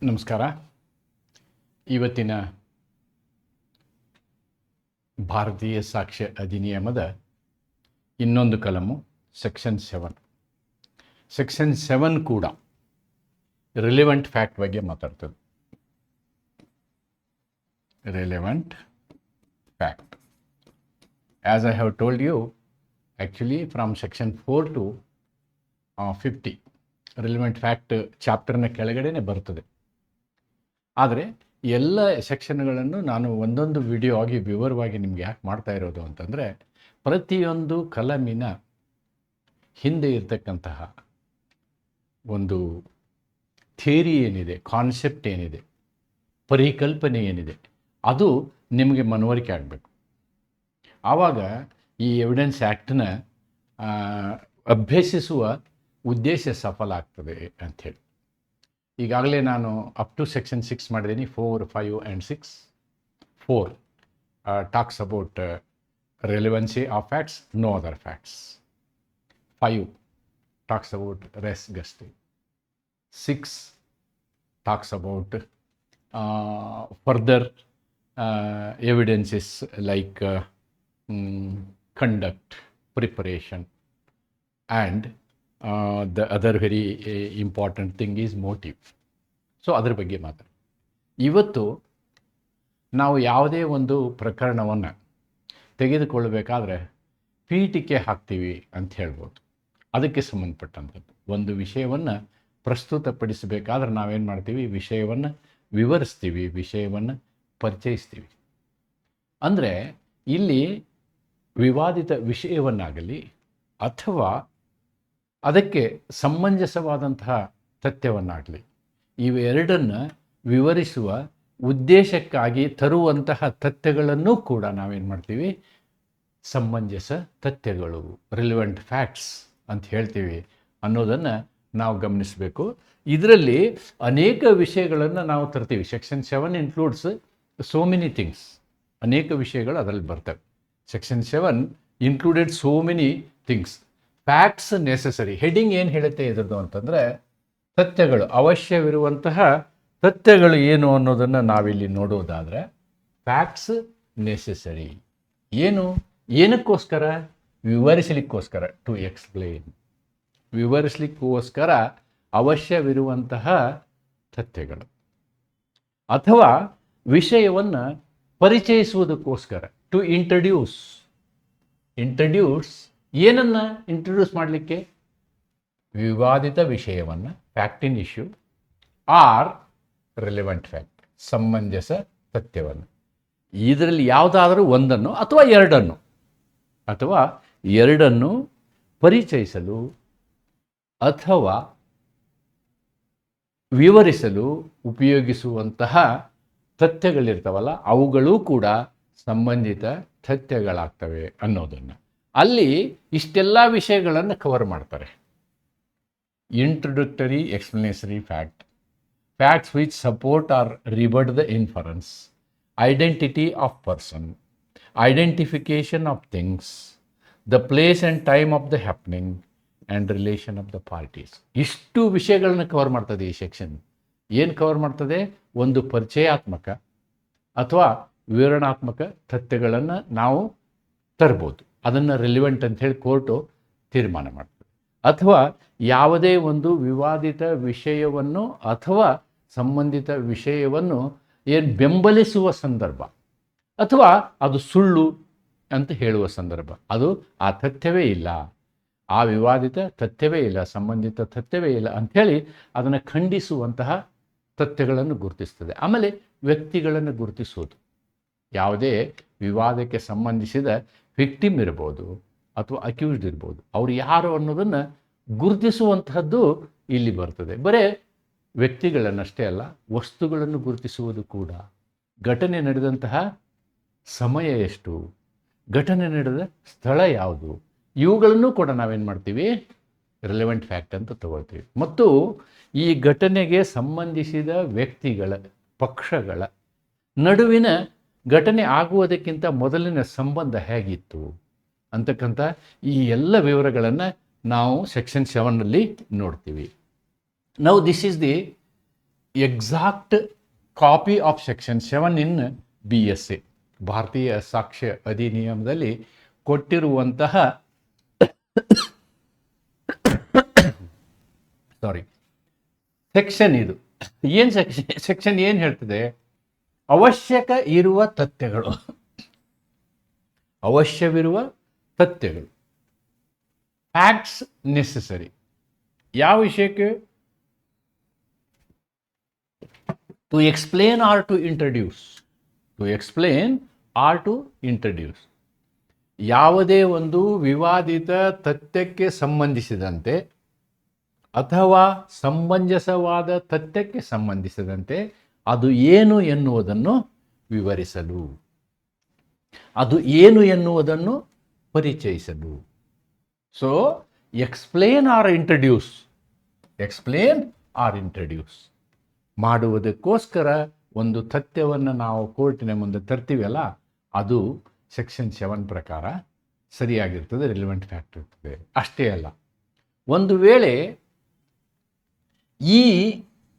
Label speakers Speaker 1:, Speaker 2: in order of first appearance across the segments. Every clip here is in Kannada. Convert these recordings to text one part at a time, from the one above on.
Speaker 1: ನಮಸ್ಕಾರ. ಇವತ್ತಿನ ಭಾರತೀಯ ಸಾಕ್ಷ್ಯ ಅಧಿನಿಯಮದ ಇನ್ನೊಂದು ಕಲಮು ಸೆಕ್ಷನ್ 7. ಸೆಕ್ಷನ್ 7 ಕೂಡ ರಿಲೆವೆಂಟ್ ಫ್ಯಾಕ್ಟ್ ಬಗ್ಗೆ ಮಾತಾಡ್ತದೆ. Relevant fact, as I have told you, actually from section 4 to 50 relevant fact ಚಾಪ್ಟರ್ನ ಕೆಳಗಡೆನೆ ಬರ್ತದೆ. ಆದರೆ ಎಲ್ಲ ಸೆಕ್ಷನ್ಗಳನ್ನು ನಾನು ಒಂದೊಂದು ವಿಡಿಯೋ ಆಗಿ ವಿವರವಾಗಿ ನಿಮಗೆ ಯಾಕೆ ಮಾಡ್ತಾ ಇರೋದು ಅಂತಂದರೆ, ಪ್ರತಿಯೊಂದು ಕಲಮಿನ ಹಿಂದೆ ಇರತಕ್ಕಂತಹ ಒಂದು ಥಿಯರಿ ಏನಿದೆ, ಕಾನ್ಸೆಪ್ಟ್ ಏನಿದೆ, ಪರಿಕಲ್ಪನೆ ಏನಿದೆ, ಅದು ನಿಮಗೆ ಮನವರಿಕೆ ಆಗಬೇಕು. ಆವಾಗ ಈ ಎವಿಡೆನ್ಸ್ ಆ್ಯಕ್ಟನ್ನ ಅಭ್ಯಸಿಸುವ ಉದ್ದೇಶ ಸಫಲ ಆಗ್ತದೆ ಅಂಥೇಳಿ. ಈಗಾಗಲೇ ನಾನು ಅಪ್ ಟು ಸೆಕ್ಷನ್ 6 ಮಾಡಿದ್ದೀನಿ. 4, 5 and 6. 4 talks about relevancy of facts, no other facts. 5 talks about res gestae. 6 talks about further evidences like conduct, preparation, and the other very important thing is motive. So ಅದ್ರ ಬಗ್ಗೆ ಮಾತಾಡಿ. ಇವತ್ತು ನಾವು ಯಾವುದೇ ಒಂದು ಪ್ರಕರಣವನ್ನು ತೆಗೆದುಕೊಳ್ಳಬೇಕಾದ್ರೆ ಪೀಠಿಕೆ ಹಾಕ್ತೀವಿ ಅಂತ ಹೇಳ್ಬೋದು. ಅದಕ್ಕೆ ಸಂಬಂಧಪಟ್ಟಂಥದ್ದು ಒಂದು ವಿಷಯವನ್ನು ಪ್ರಸ್ತುತಪಡಿಸಬೇಕಾದ್ರೆ ನಾವೇನು ಮಾಡ್ತೀವಿ, ವಿಷಯವನ್ನು ವಿವರಿಸ್ತೀವಿ, ವಿಷಯವನ್ನು ಪರಿಚಯಿಸ್ತೀವಿ. ಅಂದರೆ ಇಲ್ಲಿ ವಿವಾದಿತ ವಿಷಯವನ್ನಾಗಲಿ ಅಥವಾ ಅದಕ್ಕೆ ಸಮಂಜಸವಾದಂತಹ ತಥ್ಯವನ್ನಾಗಲಿ ಇವೆರಡನ್ನು ವಿವರಿಸುವ ಉದ್ದೇಶಕ್ಕಾಗಿ ತರುವಂತಹ ತಥ್ಯಗಳನ್ನು ಕೂಡ ನಾವೇನು ಮಾಡ್ತೀವಿ, ಸಮಂಜಸ ತಥ್ಯಗಳು, ರಿಲೆವೆಂಟ್ ಫ್ಯಾಕ್ಟ್ಸ್ ಅಂತ ಹೇಳ್ತೀವಿ ಅನ್ನೋದನ್ನು ನಾವು ಗಮನಿಸಬೇಕು. ಇದರಲ್ಲಿ ಅನೇಕ ವಿಷಯಗಳನ್ನು ನಾವು ತರ್ತೀವಿ. Section 7 includes so many things. ಅನೇಕ ವಿಷಯಗಳು ಅದರಲ್ಲಿ ಬರ್ತವೆ. Section 7 included so many things. Facts necessary. Heading ಏನು ಹೇಳುತ್ತೆ ಇದ್ರದ್ದು ಅಂತಂದರೆ, ತಥ್ಯಗಳು, ಅವಶ್ಯವಿರುವಂತಹ ತಥ್ಯಗಳು ಏನು ಅನ್ನೋದನ್ನು ನಾವಿಲ್ಲಿ ನೋಡೋದಾದರೆ, ಫ್ಯಾಕ್ಟ್ಸ್ ನೆಸೆಸರಿ ಏನಕ್ಕೋಸ್ಕರ? ವಿವರಿಸಲಿಕ್ಕೋಸ್ಕರ, ಟು ಎಕ್ಸ್ಪ್ಲೇನ್. ವಿವರಿಸಲಿಕ್ಕೋಸ್ಕರ ಅವಶ್ಯವಿರುವಂತಹ ತಥ್ಯಗಳು, ಅಥವಾ ವಿಷಯವನ್ನು ಪರಿಚಯಿಸುವುದಕ್ಕೋಸ್ಕರ, ಟು ಇಂಟ್ರಡ್ಯೂಸ್. ಏನನ್ನು ಇಂಟ್ರಡ್ಯೂಸ್ ಮಾಡಲಿಕ್ಕೆ? ವಿವಾದಿತ ವಿಷಯವನ್ನು, fact in issue, or relevant fact, ಸಮಂಜಸ ತಥ್ಯವನ್ನು. ಇದರಲ್ಲಿ ಯಾವುದಾದರೂ ಒಂದನ್ನು ಅಥವಾ ಎರಡನ್ನು ಪರಿಚಯಿಸಲು ಅಥವಾ ವಿವರಿಸಲು ಉಪಯೋಗಿಸುವಂತಹ ತಥ್ಯಗಳಿರ್ತಾವಲ್ಲ, ಅವುಗಳೂ ಕೂಡ ಸಂಬಂಧಿತ ತಥ್ಯಗಳಾಗ್ತವೆ ಅನ್ನೋದನ್ನು. ಅಲ್ಲಿ ಇಷ್ಟೆಲ್ಲ ವಿಷಯಗಳನ್ನು ಕವರ್ ಮಾಡ್ತಾರೆ. Introductory explanatory fact, facts which support or rebut the inference, identity of person, identification of things, the place and time of the happening and relation of the parties. ಇಷ್ಟು ವಿಷಯಗಳನ್ನು ಕವರ್ ಮಾಡ್ತದೆ ಈ ಸೆಕ್ಷನ್. ಏನು ಕವರ್ ಮಾಡ್ತದೆ? ಒಂದು ಪರಿಚಯಾತ್ಮಕ ಅಥವಾ ವಿವರಣಾತ್ಮಕ ತಥ್ಯಗಳನ್ನು ನಾವು ತರ್ಬೋದು. ಅದನ್ನು ರಿಲಿವೆಂಟ್ ಅಂಥೇಳಿ ಕೋರ್ಟು ತೀರ್ಮಾನ ಮಾಡ್ತದೆ. ಅಥವಾ ಯಾವುದೇ ಒಂದು ವಿವಾದಿತ ವಿಷಯವನ್ನು ಅಥವಾ ಸಂಬಂಧಿತ ವಿಷಯವನ್ನು ಬೆಂಬಲಿಸುವ ಸಂದರ್ಭ, ಅಥವಾ ಅದು ಸುಳ್ಳು ಅಂತ ಹೇಳುವ ಸಂದರ್ಭ, ಅದು ಆ ತಥ್ಯವೇ ಇಲ್ಲ, ಆ ವಿವಾದಿತ ತಥ್ಯವೇ ಇಲ್ಲ, ಸಂಬಂಧಿತ ತಥ್ಯವೇ ಇಲ್ಲ ಅಂಥೇಳಿ ಅದನ್ನು ಖಂಡಿಸುವಂತಹ ತಥ್ಯಗಳನ್ನು ಗುರುತಿಸ್ತದೆ. ಆಮೇಲೆ ವ್ಯಕ್ತಿಗಳನ್ನು ಗುರುತಿಸೋದು. ಯಾವುದೇ ವಿವಾದಕ್ಕೆ ಸಂಬಂಧಿಸಿದ ವಿಕ್ಟಿಮ್ ಇರ್ಬೋದು ಅಥವಾ ಅಕ್ಯೂಸ್ಡ್ ಇರ್ಬೋದು, ಅವರು ಯಾರು ಅನ್ನೋದನ್ನು ಗುರುತಿಸುವಂತಹದ್ದು ಇಲ್ಲಿ ಬರ್ತದೆ. ಬರೇ ವ್ಯಕ್ತಿಗಳನ್ನಷ್ಟೇ ಅಲ್ಲ, ವಸ್ತುಗಳನ್ನು ಗುರುತಿಸುವುದು ಕೂಡ. ಘಟನೆ ನಡೆದಂತಹ ಸಮಯ ಎಷ್ಟು, ಘಟನೆ ನಡೆದ ಸ್ಥಳ ಯಾವುದು, ಇವುಗಳನ್ನು ಕೂಡ ನಾವೇನು ಮಾಡ್ತೀವಿ, ರಿಲೆವೆಂಟ್ ಫ್ಯಾಕ್ಟ್ ಅಂತ ತಗೊಳ್ತೀವಿ. ಮತ್ತು ಈ ಘಟನೆಗೆ ಸಂಬಂಧಿಸಿದ ವ್ಯಕ್ತಿಗಳ, ಪಕ್ಷಗಳ ನಡುವಿನ ಘಟನೆ ಆಗುವುದಕ್ಕಿಂತ ಮೊದಲಿನ ಸಂಬಂಧ ಹೇಗಿತ್ತು ಅಂತಕ್ಕಂಥ ಈ ಎಲ್ಲ ವಿವರಗಳನ್ನು ನಾವು ಸೆಕ್ಷನ್ 7ನಲ್ಲಿ ನೋಡ್ತೀವಿ. Now this is the exact copy of section 7 in BSA Bharatiya ಸಾಕ್ಷ್ಯ ಅಧಿನಿಯಮದಲ್ಲಿ ಕೊಟ್ಟಿರುವಂತಹ ಸೆಕ್ಷನ್ ಇದು. ಏನು ಸೆಕ್ಷನ್ ಏನು ಹೇಳ್ತದೆ? ಅವಶ್ಯಕ ಇರುವ ತಥ್ಯಗಳು, ಅವಶ್ಯವಿರುವ ತಥ್ಯಗಳು, ಫ್ಯಾಕ್ಟ್ಸ್ ನೆಸೆಸರಿ. ಯಾವ ವಿಷಯಕ್ಕೆ? To explain or to introduce, to explain or to introduce. ಯಾವುದೇ ಒಂದು ವಿವಾದಿತ ತಥ್ಯಕ್ಕೆ ಸಂಬಂಧಿಸಿದಂತೆ ಅಥವಾ ಸಮಂಜಸವಾದ ತಥ್ಯಕ್ಕೆ ಸಂಬಂಧಿಸಿದಂತೆ ಅದು ಏನು ಎನ್ನುವುದನ್ನು ವಿವರಿಸಲು, ಅದು ಏನು ಎನ್ನುವುದನ್ನು ಪರಿಚಯಿಸಲು. So explain or introduce, explain or introduce ಮಾಡುವುದಕ್ಕೋಸ್ಕರ ಒಂದು ತಥ್ಯವನ್ನು ನಾವು ಕೋರ್ಟಿನ ಮುಂದೆ ತರ್ತೀವಲ್ಲ, ಅದು ಸೆಕ್ಷನ್ 7 ಪ್ರಕಾರ ಸರಿಯಾಗಿರ್ತದೆ, ರಿಲಿವೆಂಟ್ ಫ್ಯಾಕ್ಟ್ ಇರ್ತದೆ. ಅಷ್ಟೇ ಅಲ್ಲ, ಒಂದು ವೇಳೆ ಈ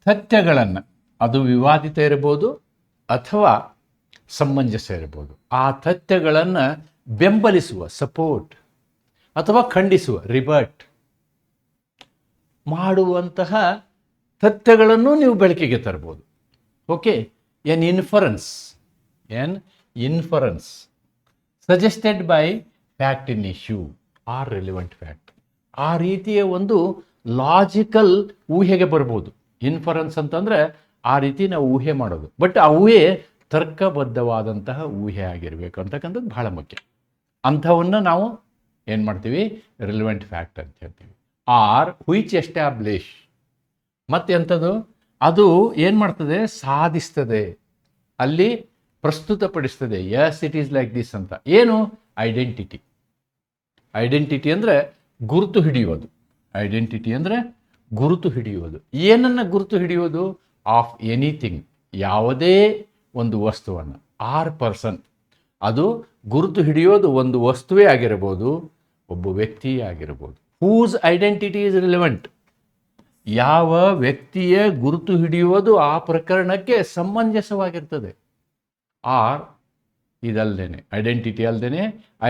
Speaker 1: ತಥ್ಯಗಳನ್ನು, ಅದು ವಿವಾದಿತ ಇರಬಹುದು ಅಥವಾ ಸಮಂಜಸ ಇರಬಹುದು, ಆ ತಥ್ಯಗಳನ್ನು ಬೆಂಬಲಿಸುವ ಸಪೋರ್ಟ್ ಅಥವಾ ಖಂಡಿಸುವ ರಿಬರ್ಟ್ ಮಾಡುವಂತಹ ತಥ್ಯಗಳನ್ನು ನೀವು ಬೆಳಕಿಗೆ ತರಬಹುದು. Okay, an inference suggested by fact in issue or relevant fact. ಆ ರೀತಿಯ ಒಂದು ಲಾಜಿಕಲ್ ಊಹೆಗೆ ಬರ್ಬೋದು. ಇನ್ಫರೆನ್ಸ್ ಅಂತಂದರೆ ಆ ರೀತಿ ನಾವು ಊಹೆ ಮಾಡೋದು, ಬಟ್ ಆ ಊಹೆ ತರ್ಕಬದ್ಧವಾದಂತಹ ಊಹೆ ಆಗಿರಬೇಕು ಅಂತಕ್ಕಂಥದ್ದು ಬಹಳ ಮುಖ್ಯ. ಅಂಥವನ್ನು ನಾವು ಏನು ಮಾಡ್ತೀವಿ? ರಿಲಿವೆಂಟ್ ಫ್ಯಾಕ್ಟ್ ಅಂತ ಹೇಳ್ತೀವಿ. ಆರ್ ಹುಯಿಚ್ ಎಸ್ಟಾಬ್ಲಿಷ್, ಮತ್ತೆ ಎಂಥದ್ದು? ಅದು ಏನು ಮಾಡ್ತದೆ? ಸಾಧಿಸ್ತದೆ, ಅಲ್ಲಿ ಪ್ರಸ್ತುತಪಡಿಸ್ತದೆ. Yes it is like this ಅಂತ. ಏನು? ಐಡೆಂಟಿಟಿ. ಐಡೆಂಟಿಟಿ ಅಂದರೆ ಗುರುತು ಹಿಡಿಯೋದು. ಐಡೆಂಟಿಟಿ ಅಂದರೆ ಗುರುತು ಹಿಡಿಯುವುದು. ಏನನ್ನು ಗುರುತು ಹಿಡಿಯೋದು? ಆಫ್ ಎನಿಥಿಂಗ್, ಯಾವುದೇ ಒಂದು ವಸ್ತುವನ್ನು, ಆರ್ ಪರ್ಸನ್. ಅದು ಗುರುತು ಹಿಡಿಯೋದು ಒಂದು ವಸ್ತುವೇ ಆಗಿರಬಹುದು, ಒಬ್ಬ ವ್ಯಕ್ತಿಯೇ ಆಗಿರಬಹುದು. ಹೂಸ್ ಐಡೆಂಟಿಟಿ ಈಸ್ ರಿಲೆವೆಂಟ್, ಯಾವ ವ್ಯಕ್ತಿಯ ಗುರುತು ಹಿಡಿಯುವುದು ಆ ಪ್ರಕರಣಕ್ಕೆ ಸಮಂಜಸವಾಗಿರ್ತದೆ. ಆರ್ ಇದಲ್ದೇನೆ, ಐಡೆಂಟಿಟಿ ಅಲ್ಲದೇನೆ,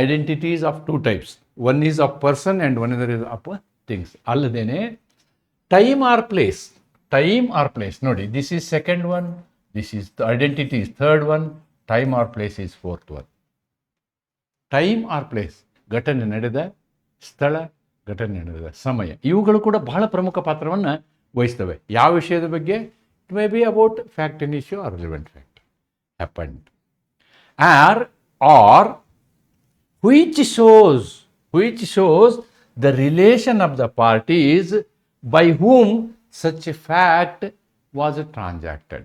Speaker 1: identities of 2 types, one is of person and one other is of things. ಅಲ್ಲದೇನೆ time or place, time or place. ನೋಡಿ, this is second one, this is identity is third one, time or place is fourth one. Time or place, ಘಟನೆ ನಡೆದ ಸ್ಥಳ, ಘಟನೆ ನಡೆದ ಸಮಯ, ಇವುಗಳು ಕೂಡ ಬಹಳ ಪ್ರಮುಖ ಪಾತ್ರವನ್ನು ವಹಿಸ್ತವೆ. ಯಾವ ವಿಷಯದ ಬಗ್ಗೆ? It may be about fact in issue or relevant fact happened. Or which shows the relation of the parties by whom such a fact was transacted.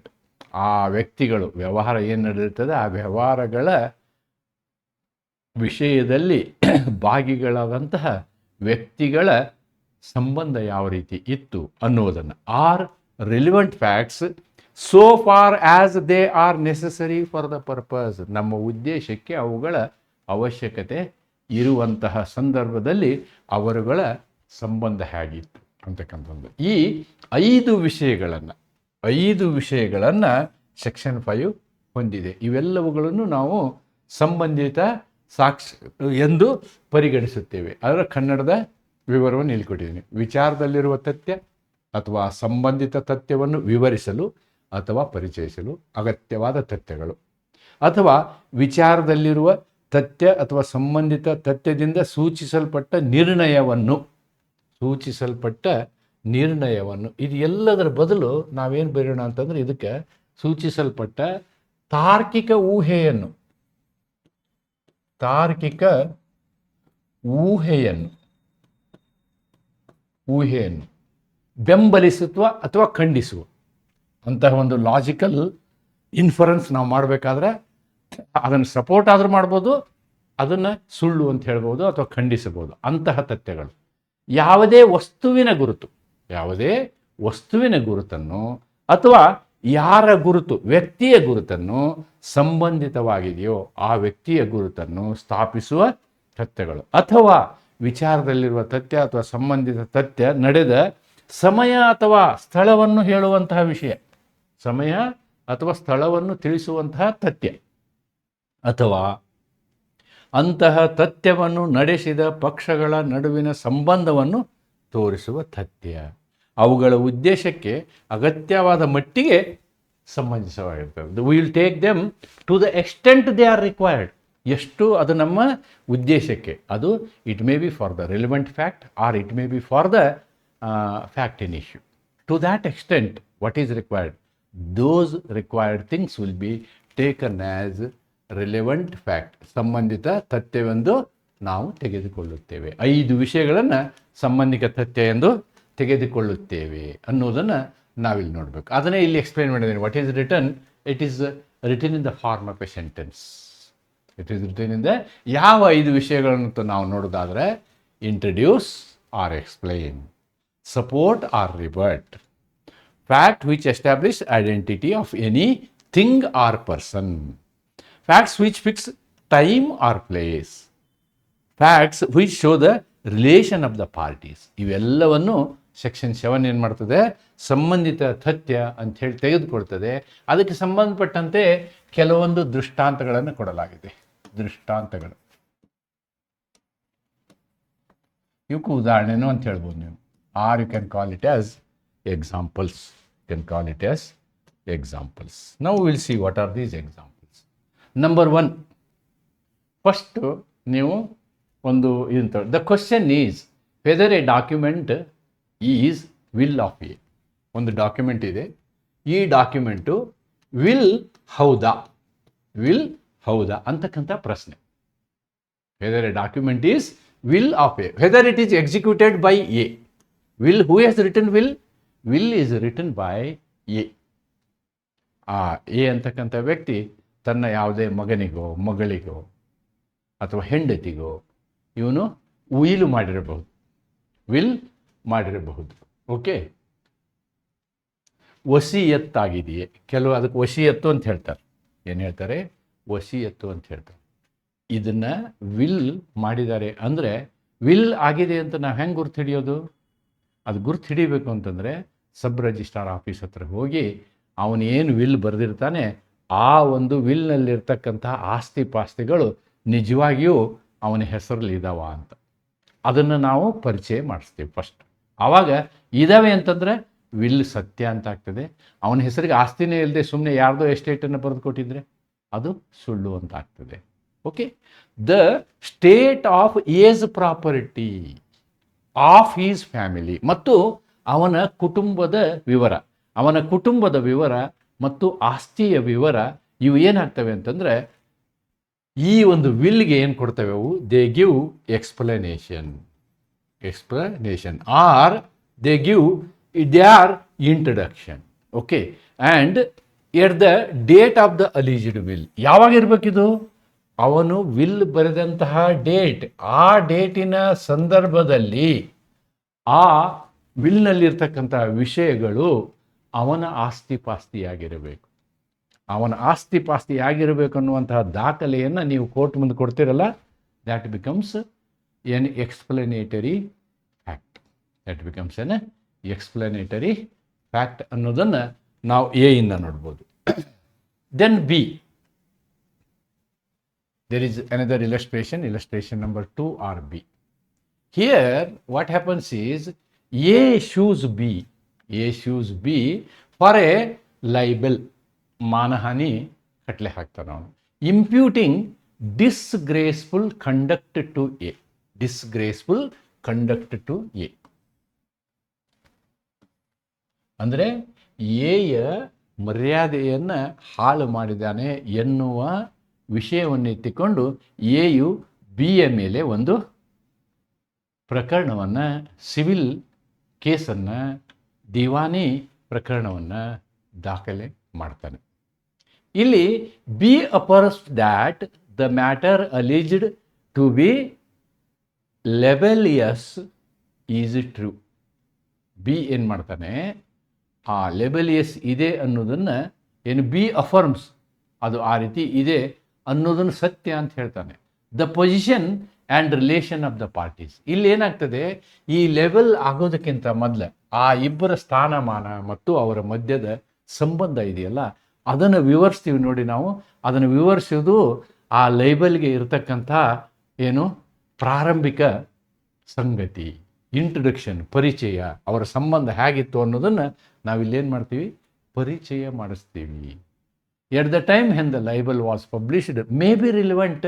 Speaker 1: ಆ ವ್ಯಕ್ತಿಗಳು, ವ್ಯವಹಾರ ಏನು ನಡೆಯುತ್ತದೆ, ಆ ವ್ಯವಹಾರಗಳ ವಿಷಯದಲ್ಲಿ ಭಾಗಿಗಳಾದಂತಹ ವ್ಯಕ್ತಿಗಳ ಸಂಬಂಧ ಯಾವ ರೀತಿ ಇತ್ತು ಅನ್ನುವುದನ್ನು. Or relevant facts so far as they are necessary for the purpose. ನಮ್ಮ ಉದ್ದೇಶಕ್ಕೆ ಅವುಗಳ ಅವಶ್ಯಕತೆ ಇರುವಂತಹ ಸಂದರ್ಭದಲ್ಲಿ ಅವರುಗಳ ಸಂಬಂಧ ಹೇಗಿತ್ತು ಅಂತಕ್ಕಂಥದ್ದು. ಈ 5 ವಿಷಯಗಳನ್ನು ಸೆಕ್ಷನ್ 5 ಹೊಂದಿದೆ. ಇವೆಲ್ಲವುಗಳನ್ನು ನಾವು ಸಂಬಂಧಿತ ಸಾಕ್ಷಿ ಎಂದು ಪರಿಗಣಿಸುತ್ತೇವೆ. ಅದರ ಕನ್ನಡದ ವಿವರವನ್ನು ಇಲ್ಲಿ ಕೊಟ್ಟಿದ್ದೀನಿ. ವಿಚಾರದಲ್ಲಿರುವ ತಥ್ಯ ಅಥವಾ ಸಂಬಂಧಿತ ತಥ್ಯವನ್ನು ವಿವರಿಸಲು ಅಥವಾ ಪರಿಚಯಿಸಲು ಅಗತ್ಯವಾದ ತಥ್ಯಗಳು, ಅಥವಾ ವಿಚಾರದಲ್ಲಿರುವ ತಥ್ಯ ಅಥವಾ ಸಂಬಂಧಿತ ತಥ್ಯದಿಂದ ಸೂಚಿಸಲ್ಪಟ್ಟ ನಿರ್ಣಯವನ್ನು ಇದು ಎಲ್ಲದರ ಬದಲು ನಾವೇನು ಬರೆಯೋಣ ಅಂತಂದರೆ, ಇದಕ್ಕೆ ಸೂಚಿಸಲ್ಪಟ್ಟ ತಾರ್ಕಿಕ ಊಹೆಯನ್ನು ಬೆಂಬಲಿಸುವ ಅಥವಾ ಖಂಡಿಸುವ ಅಂತಹ ಒಂದು ಲಾಜಿಕಲ್ ಇನ್ಫರೆನ್ಸ್ ನಾವು ಮಾಡಬೇಕಾದ್ರೆ ಅದನ್ನು ಸಪೋರ್ಟ್ ಆದರೂ ಮಾಡ್ಬೋದು, ಅದನ್ನು ಸುಳ್ಳು ಅಂತ ಹೇಳ್ಬೋದು ಅಥವಾ ಖಂಡಿಸಬಹುದು. ಅಂತಹ ತಥ್ಯಗಳು ಯಾವುದೇ ವಸ್ತುವಿನ ಗುರುತನ್ನು ಅಥವಾ ಯಾರ ಗುರುತು, ವ್ಯಕ್ತಿಯ ಗುರುತನ್ನು ಸಂಬಂಧಿತವಾಗಿದೆಯೋ ಆ ವ್ಯಕ್ತಿಯ ಗುರುತನ್ನು ಸ್ಥಾಪಿಸುವ ತಥ್ಯಗಳು, ಅಥವಾ ವಿಚಾರದಲ್ಲಿರುವ ತಥ್ಯ ಅಥವಾ ಸಂಬಂಧಿತ ತಥ್ಯ ನಡೆದ ಸಮಯ ಅಥವಾ ಸ್ಥಳವನ್ನು ಹೇಳುವಂತಹ ವಿಷಯ. ಸಮಯ ಅಥವಾ ಸ್ಥಳವನ್ನು ತಿಳಿಸುವಂತಹ ತಥ್ಯ, ಅಥವಾ ಅಂತಹ ತಥ್ಯವನ್ನು ನಡೆಸಿದ ಪಕ್ಷಗಳ ನಡುವಿನ ಸಂಬಂಧವನ್ನು ತೋರಿಸುವ ತಥ್ಯ. ಅವುಗಳ ಉದ್ದೇಶಕ್ಕೆ ಅಗತ್ಯವಾದ ಮಟ್ಟಿಗೆ ಸಂಬಂಧಿಸವಾಗಿರ್ತದೆ. We will take them to the extent they are required. ಎಷ್ಟು ಅದು ನಮ್ಮ ಉದ್ದೇಶಕ್ಕೆ, ಅದು it may be for the relevant fact or it may be for the fact in issue. To that extent what is required, those required things will be taken as relevant fact. ಸಂಬಂಧಿತ ತಥ್ಯವೆಂದು ನಾವು ತೆಗೆದುಕೊಳ್ಳುತ್ತೇವೆ. 5 ವಿಷಯಗಳನ್ನು ಸಂಬಂಧಿತ ತಥ್ಯ ಎಂದು ತೆಗೆದುಕೊಳ್ಳುತ್ತೇವೆ ಅನ್ನೋದನ್ನು ನಾವಿಲ್ಲಿ ನೋಡಬೇಕು. ಅದನ್ನೇ ಇಲ್ಲಿ ಎಕ್ಸ್ಪ್ಲೈನ್ ಮಾಡಿದ್ದೀನಿ. What is written, it is written in the form of a sentence. It is written in the ಯಾವ 5 ವಿಷಯಗಳನ್ನು ನಾವು ನೋಡೋದಾದರೆ, introduce or explain, support or rebut, fact which establish identity of any thing or person, facts which fix time or place, facts which show the relation of the parties. ಇವೆಲ್ಲವನ್ನು ಸೆಕ್ಷನ್ 7 ಏನು ಮಾಡ್ತದೆ, ಸಂಬಂಧಿತ ತಥ್ಯ ಅಂಥೇಳಿ ತೆಗೆದುಕೊಳ್ತದೆ. ಅದಕ್ಕೆ ಸಂಬಂಧಪಟ್ಟಂತೆ ಕೆಲವೊಂದು ದೃಷ್ಟಾಂತಗಳನ್ನು ಕೊಡಲಾಗಿದೆ. ದೃಷ್ಟಾಂತಗಳು ಇವಕ್ಕೂ ಉದಾಹರಣೆನೂ ಅಂತ ಹೇಳ್ಬೋದು ನೀವು, or you can call it as examples. You can call it as examples. Now will see what are these examples. Number 1, first ನೀವು ಒಂದು ಇದು, the question is whether a document is will of a. ಒಂದು ಡಾಕ್ಯುಮೆಂಟ್ ಇದೆ, ಈ ಡಾಕ್ಯುಮೆಂಟು ವಿಲ್ ಹೌದಾ, ವಿಲ್ ಹೌದಾ ಅಂತಕ್ಕಂಥ ಪ್ರಶ್ನೆ. Whether a document is will of a, whether it is executed by a. Will, who has written will, will is written by A. ಆ ಎ ಅಂತಕ್ಕಂಥ ವ್ಯಕ್ತಿ ತನ್ನ ಯಾವುದೇ ಮಗನಿಗೋ ಮಗಳಿಗೋ ಅಥವಾ ಹೆಂಡತಿಗೋ ಇವನು ವಿಲ್ ಮಾಡಿರಬಹುದು, ವಿಲ್ ಮಾಡಿರಬಹುದು. ಓಕೆ, ವಸಿಯತ್ತಾಗಿದೆಯೇ, ಕೆಲವು ಅದಕ್ಕೆ ವಸಿಯತ್ತು ಅಂತ ಹೇಳ್ತಾರೆ. ಏನು ಹೇಳ್ತಾರೆ, ವಸಿಯತ್ತು ಅಂತ ಹೇಳ್ತಾರೆ. ಇದನ್ನು ವಿಲ್ ಮಾಡಿದ್ದಾರೆ ಅಂದರೆ ವಿಲ್ ಆಗಿದೆ ಅಂತ ನಾವು ಹೆಂಗೆ ಗುರ್ತು ಹಿಡಿಯೋದು? ಅದು ಗುರ್ತು ಹಿಡಿಬೇಕು ಅಂತಂದರೆ ಸಬ್ ರಿಜಿಸ್ಟ್ರಾರ್ ಆಫೀಸ್ ಹತ್ರ ಹೋಗಿ ಅವನು ಏನು ವಿಲ್ ಬರೆದಿರ್ತಾನೆ ಆ ಒಂದು ವಿಲ್ನಲ್ಲಿರ್ತಕ್ಕಂಥ ಆಸ್ತಿ ಪಾಸ್ತಿಗಳು ನಿಜವಾಗಿಯೂ ಅವನ ಹೆಸರಲ್ಲಿ ಇದ್ದಾವ ಅಂತ ಅದನ್ನು ನಾವು ಪರಿಚಯ ಮಾಡಿಸ್ತೀವಿ ಫಸ್ಟ್. ಆವಾಗ ಇದ್ದಾವೆ ಅಂತಂದರೆ ವಿಲ್ ಸತ್ಯ ಅಂತ ಆಗ್ತದೆ. ಅವನ ಹೆಸರಿಗೆ ಆಸ್ತಿನೇ ಇಲ್ಲದೆ ಸುಮ್ಮನೆ ಯಾರ್ದೋ ಎಸ್ಟೇಟನ್ನು ಬರೆದು ಕೊಟ್ಟಿದ್ರೆ ಅದು ಸುಳ್ಳು ಅಂತ ಆಗ್ತದೆ. Okay, the state of his property of his family, ಮತ್ತು ಅವನ ಕುಟುಂಬದ ವಿವರ, ಅವನ ಕುಟುಂಬದ ವಿವರ ಮತ್ತು ಆಸ್ತಿಯ ವಿವರ ಇವು ಏನಾಗ್ತವೆ ಅಂತಂದರೆ ಈ ಒಂದು ವಿಲ್ಗೆ ಏನು ಕೊಡ್ತವೆ ಅವು, they give explanation or they give they or introduction. Okay, and at the date of the alleged will, ಯಾವಾಗ ಇರಬೇಕಿದು, ಅವನು ವಿಲ್ ಬರೆದಂತಹ ಡೇಟ್, ಆ ಡೇಟಿನ ಸಂದರ್ಭದಲ್ಲಿ ಆ ವಿಲ್ನಲ್ಲಿರ್ತಕ್ಕಂಥ ವಿಷಯಗಳು ಅವನ ಆಸ್ತಿ ಪಾಸ್ತಿಯಾಗಿರಬೇಕು. ಅವನ ಆಸ್ತಿ ಪಾಸ್ತಿಯಾಗಿರಬೇಕು ಅನ್ನುವಂತಹ ದಾಖಲೆಯನ್ನು ನೀವು ಕೋರ್ಟ್ ಮುಂದೆ ಕೊಡ್ತೀರಲ್ಲ, that becomes an explanatory fact. That becomes an explanatory fact ಅನ್ನೋದನ್ನು ನಾವು ಎ ಇಂದ ನೋಡ್ಬೋದು. Then B, there is another illustration number 2 or B. Here what happens is A choose B for a libel, ಮಾನಹಾನಿ ಕಟ್ಲೆ ಹಾಕ್ತಾನೆ ಅವನು, imputing disgraceful conduct to A, disgraceful conduct to A. ಅಂದರೆ ಎಯ ಮರ್ಯಾದೆಯನ್ನು ಹಾಳು ಮಾಡಿದ್ದಾನೆ ಎನ್ನುವ ವಿಷಯವನ್ನು ಎತ್ತಿಕೊಂಡು ಎಯು ಬಿಯ ಮೇಲೆ ಒಂದು ಪ್ರಕರಣವನ್ನು, ಸಿವಿಲ್ ಕೇಸನ್ನು, ದಿವಾನಿ ಪ್ರಕರಣವನ್ನು ದಾಖಲೆ ಮಾಡ್ತಾನೆ. ಇಲ್ಲಿ B appears that the matter alleged to be libellous is true. B ಏನು ಮಾಡ್ತಾನೆ, ಆ ಲೆಬಲಿಯಸ್ ಇದೆ ಅನ್ನೋದನ್ನು ಏನು ಬಿ ಅಫರ್ಮ್ಸ್, ಅದು ಆ ರೀತಿ ಇದೆ ಅನ್ನೋದನ್ನು ಸತ್ಯ ಅಂತ ಹೇಳ್ತಾನೆ. The position and relation of the parties, ಇಲ್ಲಿ ಏನಾಗ್ತದೆ, ಈ ಲೆವೆಲ್ ಆಗೋದಕ್ಕಿಂತ ಮೊದಲು ಆ ಇಬ್ಬರ ಸ್ಥಾನಮಾನ ಮತ್ತು ಅವರ ಮಧ್ಯದ ಸಂಬಂಧ ಇದೆಯಲ್ಲ ಅದನ್ನು ವಿವರಿಸ್ತೀವಿ ನೋಡಿ. ನಾವು ಅದನ್ನು ವಿವರಿಸೋದು ಆ ಲೈಬಲ್ಗೆ ಇರತಕ್ಕಂಥ ಏನು ಪ್ರಾರಂಭಿಕ ಸಂಗತಿ, ಇಂಟ್ರೊಡಕ್ಷನ್, ಪರಿಚಯ, ಅವರ ಸಂಬಂಧ ಹೇಗಿತ್ತು ಅನ್ನೋದನ್ನು ನಾವಿಲ್ಲೇನು ಮಾಡ್ತೀವಿ, ಪರಿಚಯ ಮಾಡಿಸ್ತೀವಿ. ಎಟ್ the time when the libel was published may be relevant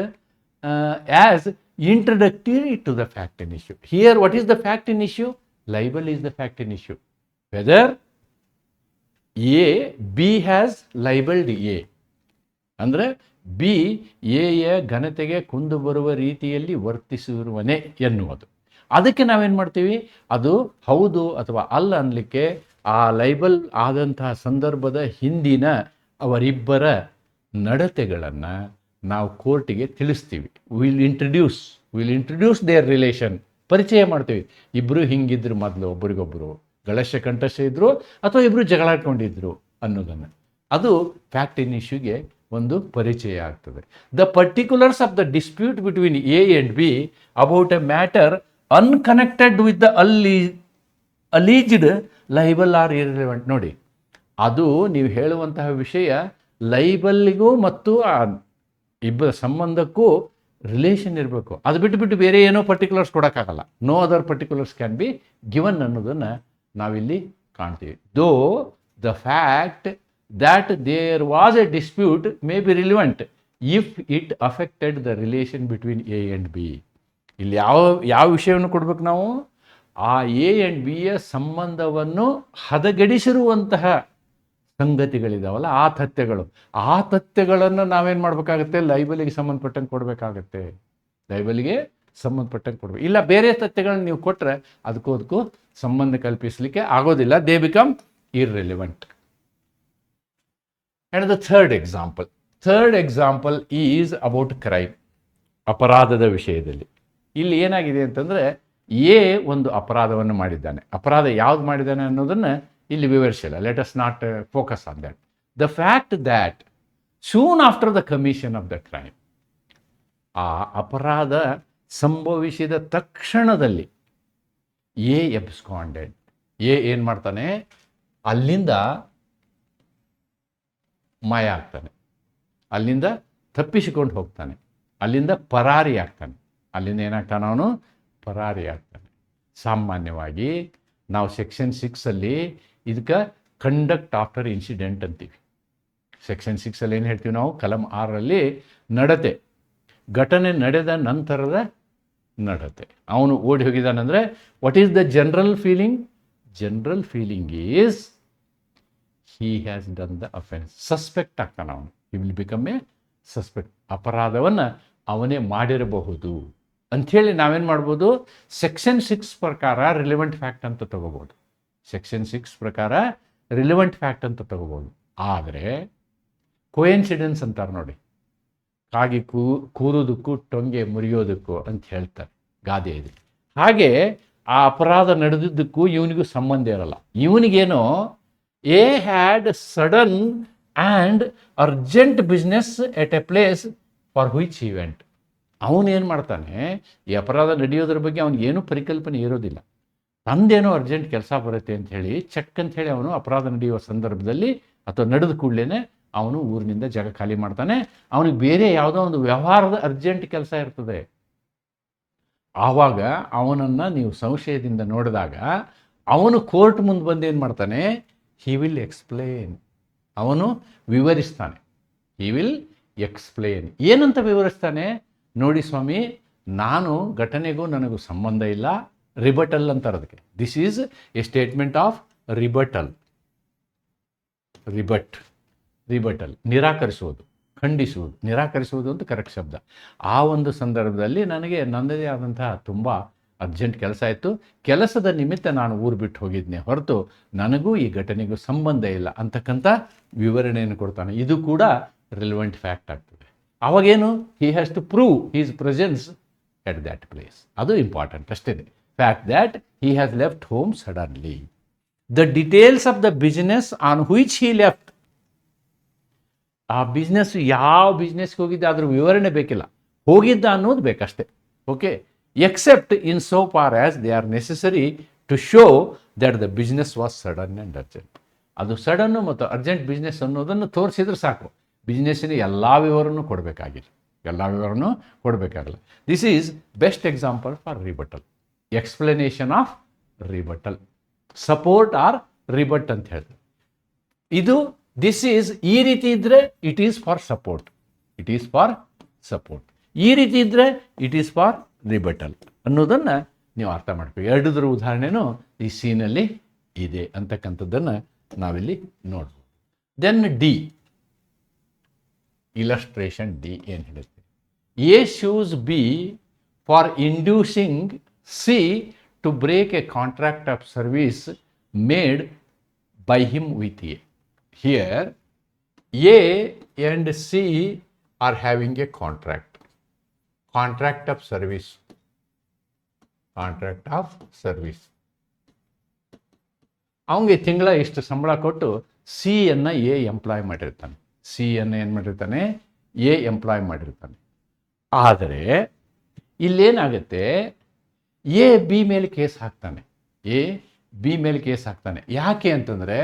Speaker 1: as introductory to the fact in issue. Here what is the fact in issue? Libel is the fact in issue. Whether B has libeled A, ಅಂದರೆ ಬಿ ಎಯ ಘನತೆಗೆ ಕುಂದು ಬರುವ ರೀತಿಯಲ್ಲಿ ವರ್ತಿಸಿರುವನೇ ಎನ್ನುವುದು. ಅದಕ್ಕೆ ನಾವೇನು ಮಾಡ್ತೀವಿ, ಅದು ಹೌದು ಅಥವಾ ಅಲ್ಲ ಅನ್ನಲಿಕ್ಕೆ ಆ ಲೈಬಲ್ ಆದಂತಹ ಸಂದರ್ಭದ ಹಿಂದಿನ ಅವರಿಬ್ಬರ ನಡತೆಗಳನ್ನು ನಾವು ಕೋರ್ಟಿಗೆ ತಿಳಿಸ್ತೀವಿ. ವಿಲ್ ಇಂಟ್ರಡ್ಯೂಸ್ ದೇರ್ ರಿಲೇಷನ್, ಪರಿಚಯ ಮಾಡ್ತೀವಿ. ಇಬ್ಬರು ಹಿಂಗಿದ್ರು, ಮೊದಲು ಒಬ್ರಿಗೊಬ್ಬರು ಗಳಶ್ಯ ಕಂಠಸ್ಯ ಇದ್ದರು ಅಥವಾ ಇಬ್ಬರು ಜಗಳಾಡ್ಕೊಂಡಿದ್ರು ಅನ್ನೋದನ್ನು, ಅದು ಫ್ಯಾಕ್ಟ್ ಇನ್ ಇಶ್ಯೂಗೆ ಒಂದು ಪರಿಚಯ ಆಗ್ತದೆ. The particulars of the dispute between A and B about a matter unconnected with the alleged libel are irrelevant. ನೋಡಿ, ಅದು ನೀವು ಹೇಳುವಂತಹ ವಿಷಯ ಲೈಬಲ್ಗೂ ಮತ್ತು ಆ ಇಬ್ಬರ ಸಂಬಂಧಕ್ಕೂ ರಿಲೇಷನ್ ಇರಬೇಕು. ಅದು ಬಿಟ್ಟು ಬೇರೆ ಏನೋ ಪರ್ಟಿಕ್ಯುಲರ್ಸ್ ಕೊಡೋಕ್ಕಾಗಲ್ಲ. No other particulars can be given ಅನ್ನೋದನ್ನು ನಾವಿಲ್ಲಿ ಕಾಣ್ತೀವಿ. Though the fact that there was a dispute may be relevant if it affected the relation between A and B. ಇಲ್ಲಿ ಯಾವ ವಿಷಯವನ್ನು ಕೊಡಬೇಕು ನಾವು, ಆ ಎ ಆ್ಯಂಡ್ ಬಿಯ ಸಂಬಂಧವನ್ನು ಹದಗೆಡಿಸಿರುವಂತಹ ಸಂಗತಿಗಳಿದಾವಲ್ಲ, ಆ ತಥ್ಯಗಳನ್ನು ನಾವೇನು ಮಾಡಬೇಕಾಗುತ್ತೆ, ಲೈಬಲಿಗೆ ಸಂಬಂಧಪಟ್ಟಂಗೆ ಕೊಡಬೇಕಾಗತ್ತೆ. ಲೈಬಲಿಗೆ ಸಂಬಂಧಪಟ್ಟಂಗೆ ಕೊಡಬೇಕು. ಇಲ್ಲ ಬೇರೆ ತಥ್ಯಗಳನ್ನ ನೀವು ಕೊಟ್ಟರೆ ಅದಕ್ಕೂ ಸಂಬಂಧ ಕಲ್ಪಿಸಲಿಕ್ಕೆ ಆಗೋದಿಲ್ಲ. They become irrelevant. And the third example is about crime, ಅಪರಾಧದ ವಿಷಯದಲ್ಲಿ. ಇಲ್ಲಿ ಏನಾಗಿದೆ ಅಂತಂದರೆ, ಎ ಒಂದು ಅಪರಾಧವನ್ನು ಮಾಡಿದ್ದಾನೆ. ಅಪರಾಧ ಯಾವ್ದು ಮಾಡಿದ್ದಾನೆ ಅನ್ನೋದನ್ನು ಇಲ್ಲಿ ವಿವರಿಸಿಲ್ಲ. Let us not focus on that. The fact that soon after the commission of the crime, ಆ ಅಪರಾಧ ಸಂಭವಿಸಿದ ತಕ್ಷಣದಲ್ಲಿ ಎ ಎಬ್ಸ್ಕಾಂಡೆಡ್, ಎ ಏನು ಮಾಡ್ತಾನೆ, ಅಲ್ಲಿಂದ ಮಾಯ ಆಗ್ತಾನೆ, ಅಲ್ಲಿಂದ ತಪ್ಪಿಸಿಕೊಂಡು ಹೋಗ್ತಾನೆ, ಅಲ್ಲಿಂದ ಪರಾರಿ ಆಗ್ತಾನೆ. ಅಲ್ಲಿಂದ ಏನಾಗ್ತಾನೆ, ಅವನು ಪರಾರಿ ಆಗ್ತಾನೆ. ಸಾಮಾನ್ಯವಾಗಿ ನಾವು ಸೆಕ್ಷನ್ 6 ಇದಕ್ಕೆ ಕಂಡಕ್ಟ್ ಆಫ್ಟರ್ ಇನ್ಸಿಡೆಂಟ್ ಅಂತೀವಿ. ಸೆಕ್ಷನ್ 6 ಏನು ಹೇಳ್ತೀವಿ ನಾವು, ಕಲಂ 6 ನಡತೆ, ಘಟನೆ ನಡೆದ ನಂತರದ ನಡತೆ. ಅವನು ಓಡಿ ಹೋಗಿದ್ದಾನಂದರೆ what is the general feeling? General feeling is he has done the offense. Suspect ಆಗ್ತಾನೆ ಅವನು. he will become a suspect. ಅಪರಾಧವನ್ನು ಅವನೇ ಮಾಡಿರಬಹುದು ಅಂಥೇಳಿ ನಾವೇನು ಮಾಡ್ಬೋದು, ಸೆಕ್ಷನ್ 6 ಪ್ರಕಾರ ರಿಲೆವೆಂಟ್ ಫ್ಯಾಕ್ಟ್ ಅಂತ ತಗೋಬೋದು. ಸೆಕ್ಷನ್ 6 ಪ್ರಕಾರ ರಿಲೆವೆಂಟ್ ಫ್ಯಾಕ್ಟ್ ಅಂತ ತಗೋಬೋದು. ಆದರೆ ಕೋಇನ್ಸಿಡೆನ್ಸ್ ಅಂತಾರೆ ನೋಡಿ, ಕಾಗಿ ಕೂರೋದಕ್ಕೂ ಟೊಂಗೆ ಮುರಿಯೋದಕ್ಕೂ ಅಂತ ಹೇಳ್ತಾರೆ ಗಾದೆ ಇದೆ. ಹಾಗೆ ಆ ಅಪರಾಧ ನಡೆದಿದ್ದಕ್ಕೂ ಇವನಿಗೂ ಸಂಬಂಧ ಇರಲ್ಲ. ಇವನಿಗೇನೋ A had sudden and urgent business at a place for which he went. ಅವನೇನು ಮಾಡ್ತಾನೆ, ಈ ಅಪರಾಧ ನಡೆಯೋದ್ರ ಬಗ್ಗೆ ಅವನಿಗೇನೂ ಪರಿಕಲ್ಪನೆ ಇರೋದಿಲ್ಲ. ತಂದೇನೋ ಅರ್ಜೆಂಟ್ ಕೆಲಸ ಬರುತ್ತೆ ಅಂಥೇಳಿ ಚೆಕ್ ಅಂಥೇಳಿ ಅವನು ಅಪರಾಧ ನಡೆಯುವ ಸಂದರ್ಭದಲ್ಲಿ ಅಥವಾ ನಡೆದ ಕೂಡಲೇ ಅವನು ಊರಿನಿಂದ ಜಾಗ ಖಾಲಿ ಮಾಡ್ತಾನೆ. ಅವನಿಗೆ ಬೇರೆ ಯಾವುದೋ ಒಂದು ವ್ಯವಹಾರದ ಅರ್ಜೆಂಟ್ ಕೆಲಸ ಇರ್ತದೆ. ಆವಾಗ ಅವನನ್ನು ನೀವು ಸಂಶಯದಿಂದ ನೋಡಿದಾಗ ಅವನು ಕೋರ್ಟ್ ಮುಂದೆ ಬಂದು ಏನು ಮಾಡ್ತಾನೆ, he will explain. ಅವನು ವಿವರಿಸ್ತಾನೆ. he will explain. ಏನಂತ ವಿವರಿಸ್ತಾನೆ ನೋಡಿ, ಸ್ವಾಮಿ ನಾನು ಘಟನೆಗೂ ನನಗೂ ಸಂಬಂಧ ಇಲ್ಲ. ರಿಬಟಲ್ ಅಂತಾರೆ ಅದಕ್ಕೆ. This is a statement of rebuttal. Rebuttal ನಿರಾಕರಿಸುವುದು, ಖಂಡಿಸುವುದು. ನಿರಾಕರಿಸುವುದು ಅಂತ ಕರೆಕ್ಟ್ ಶಬ್ದ. ಆ ಒಂದು ಸಂದರ್ಭದಲ್ಲಿ ನನಗೆ ನನ್ನದೇ ಆದಂತಹ ತುಂಬ ಅರ್ಜೆಂಟ್ ಕೆಲಸ ಇತ್ತು, ಕೆಲಸದ ನಿಮಿತ್ತ ನಾನು ಊರು ಬಿಟ್ಟು ಹೋಗಿದ್ದೆ ಹೊರತು ನನಗೂ ಈ ಘಟನೆಗೂ ಸಂಬಂಧ ಇಲ್ಲ ಅಂತಕ್ಕಂಥ ವಿವರಣೆಯನ್ನು ಕೊಡ್ತಾನೆ. ಇದು ಕೂಡ ರಿಲೆವೆಂಟ್ ಫ್ಯಾಕ್ಟ್ ಆಗ್ತದೆ. ಅವಾಗೇನು, he has to prove his presence at that place. ಅದು ಇಂಪಾರ್ಟೆಂಟ್ ಅಷ್ಟೇ. Fact that he has left home suddenly. The details of the business on which he left. ಆ ಬಿಸ್ನೆಸ್ ಯಾವ ಬಿಸ್ನೆಸ್ಗೆ ಹೋಗಿದ್ದೆ ಅದ್ರ ವಿವರಣೆ ಬೇಕಿಲ್ಲ, ಹೋಗಿದ್ದ ಅನ್ನೋದು ಬೇಕಷ್ಟೇ. Okay, except in so far as they are necessary to show that the business was sudden and urgent. ಅದು ಸಡನ್ನು ಮತ್ತು ಅರ್ಜೆಂಟ್ ಬಿಸ್ನೆಸ್ ಅನ್ನೋದನ್ನು ತೋರಿಸಿದ್ರೆ ಸಾಕು. ಬಿಸ್ನೆಸ್ಸಿನ ಎಲ್ಲ ವಿವರನೂ ಕೊಡಬೇಕಾಗಿಲ್ಲ, ಎಲ್ಲ ವಿವರನೂ ಕೊಡಬೇಕಾಗಲ್ಲ. This is best example for rebuttal, explanation of rebuttal. Support or rebut ಅಂತ ಹೇಳ್ತಾರೆ. ಇದು ದಿಸ್ ಈಸ್ ಈ ರೀತಿ ಇದ್ದರೆ it is for support, it is for support. ಈ ರೀತಿ ಇದ್ದರೆ ಇಟ್ ಈಸ್ ಫಾರ್ ರಿಬಟಲ್ ಅನ್ನೋದನ್ನು ನೀವು ಅರ್ಥ ಮಾಡ್ಬೇಕು. ಎರಡರ ಉದಾಹರಣೆನೂ ಈ ಸೀನಲ್ಲಿ ಇದೆ ಅಂತಕ್ಕಂಥದ್ದನ್ನು ನಾವಿಲ್ಲಿ ನೋಡ್ಬೋದು. ದೆನ್ ಡಿ, ಇಲಸ್ಟ್ರೇಷನ್ ಡಿ ಏನು ಹೇಳುತ್ತೆ? A sues b for inducing c to break a contract of service made by him with A. Here, A and C are having a contract of service, ಅವನಿಗೆ ತಿಂಗಳ ಇಷ್ಟು ಸಂಬಳ ಕೊಟ್ಟು ಸಿ ಅನ್ನು ಎ ಎಂಪ್ಲಾಯ್ ಮಾಡಿರ್ತಾನೆ, ಸಿ ಅನ್ನು ಏನು ಮಾಡಿರ್ತಾನೆ, ಎ ಎಂಪ್ಲಾಯ್ ಮಾಡಿರ್ತಾನೆ. ಆದರೆ ಇಲ್ಲೇನಾಗುತ್ತೆ, ಎ ಬಿ ಮೇಲೆ ಕೇಸ್ ಹಾಕ್ತಾನೆ, ಎ ಬಿ ಮೇಲೆ ಕೇಸ್ ಹಾಕ್ತಾನೆ. ಯಾಕೆ ಅಂತಂದರೆ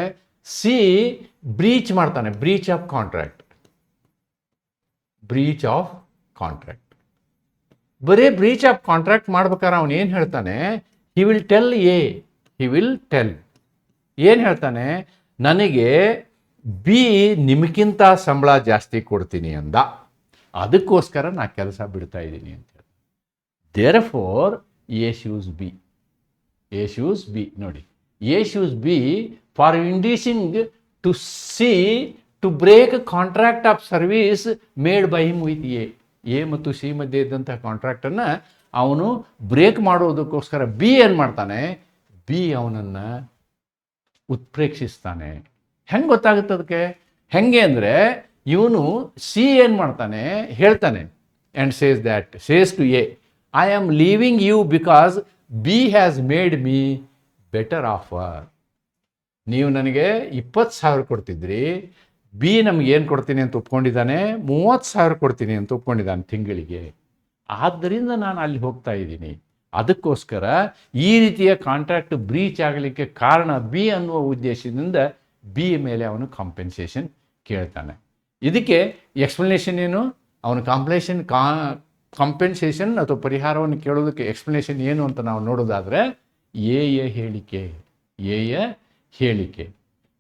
Speaker 1: ಸಿ ಬ್ರೀಚ್ ಮಾಡ್ತಾನೆ, ಬ್ರೀಚ್ ಆಫ್ ಕಾಂಟ್ರಾಕ್ಟ್. ಬರೀ ಬ್ರೀಚ್ ಆಫ್ ಕಾಂಟ್ರಾಕ್ಟ್ ಮಾಡ್ಬೇಕಾದ್ರೆ ಅವನು ಏನು ಹೇಳ್ತಾನೆ, ಹಿ ವಿಲ್ ಟೆಲ್ ಏನು ಹೇಳ್ತಾನೆ, ನನಗೆ ಬಿ ನಿಮಗಿಂತ ಸಂಬಳ ಜಾಸ್ತಿ ಕೊಡ್ತೀನಿ ಅಂದ, ಅದಕ್ಕೋಸ್ಕರ ನಾ ಕೆಲಸ ಬಿಡ್ತಾ ಇದ್ದೀನಿ ಅಂತ ಹೇಳಿ. ದೇರ್ಫೋರ್ ಎ ಶೂಸ್ ಬಿ ನೋಡಿ, a sues b for inducing to c to break contract of service made by him with a ಮತ್ತು ಸಿ ಮಧ್ಯೆ ಇದ್ದಂಥ ಕಾಂಟ್ರಾಕ್ಟನ್ನು ಅವನು ಬ್ರೇಕ್ ಮಾಡೋದಕ್ಕೋಸ್ಕರ ಬಿ ಏನು ಮಾಡ್ತಾನೆ, ಬಿ ಅವನನ್ನು ಉತ್ಪ್ರೇಕ್ಷಿಸ್ತಾನೆ. ಹೆಂಗೆ ಗೊತ್ತಾಗುತ್ತೆ ಅದಕ್ಕೆ? ಹೆಂಗೆ ಅಂದರೆ ಇವನು ಸಿ ಏನು ಮಾಡ್ತಾನೆ, ಹೇಳ್ತಾನೆ, and says to a, I am leaving you because b has made me better offer. ನೀವು ನನಗೆ 20,000 ಕೊಡ್ತಿದ್ರಿ, ಬಿ ನಮ್ಗೆ ಏನು ಕೊಡ್ತೀನಿ ಅಂತ ಒಪ್ಕೊಂಡಿದ್ದಾನೆ, 30,000 ಕೊಡ್ತೀನಿ ಅಂತ ಒಪ್ಕೊಂಡಿದ್ದಾನೆ ತಿಂಗಳಿಗೆ. ಆದ್ದರಿಂದ ನಾನು ಅಲ್ಲಿ ಹೋಗ್ತಾ ಇದ್ದೀನಿ. ಅದಕ್ಕೋಸ್ಕರ ಈ ರೀತಿಯ ಕಾಂಟ್ರಾಕ್ಟ್ ಬ್ರೀಚ್ ಆಗಲಿಕ್ಕೆ ಕಾರಣ ಬಿ ಅನ್ನುವ ಉದ್ದೇಶದಿಂದ ಬಿ ಮೇಲೆ ಅವನು ಕಾಂಪೆನ್ಸೇಷನ್ ಕೇಳ್ತಾನೆ. ಇದಕ್ಕೆ ಎಕ್ಸ್ಪ್ಲನೇಷನ್ ಏನು? ಅವನು ಕಾಂಪೆನ್ಸೇಷನ್ ಅಥವಾ ಪರಿಹಾರವನ್ನು ಕೇಳೋದಕ್ಕೆ ಎಕ್ಸ್ಪ್ಲನೇಷನ್ ಏನು ಅಂತ ನಾವು ನೋಡೋದಾದರೆ ಎಯ ಹೇಳಿಕೆ.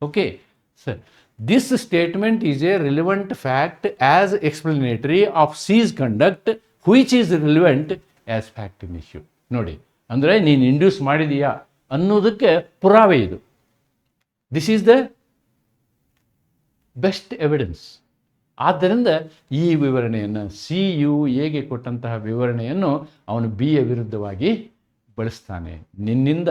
Speaker 1: Okay sir, this statement is a relevant fact as explanatory of c's conduct which is relevant as fact in issue. ನೋಡಿ, ಅಂದರೆ ನೀನು ಇಂಡ್ಯೂಸ್ ಮಾಡಿದೀಯಾ ಅನ್ನೋದಕ್ಕೆ ಪುರಾವೆ ಇದು. This is the best evidence. ಆದ್ದರಿಂದ ಈ ವಿವರಣೆಯನ್ನು, ಸಿ ಯು ಎಗೆ ಕೊಟ್ಟಂತಹ ವಿವರಣೆಯನ್ನು ಅವನು ಬಿಯ ವಿರುದ್ಧವಾಗಿ ಬಳಸ್ತಾನೆ. ನಿನ್ನಿಂದ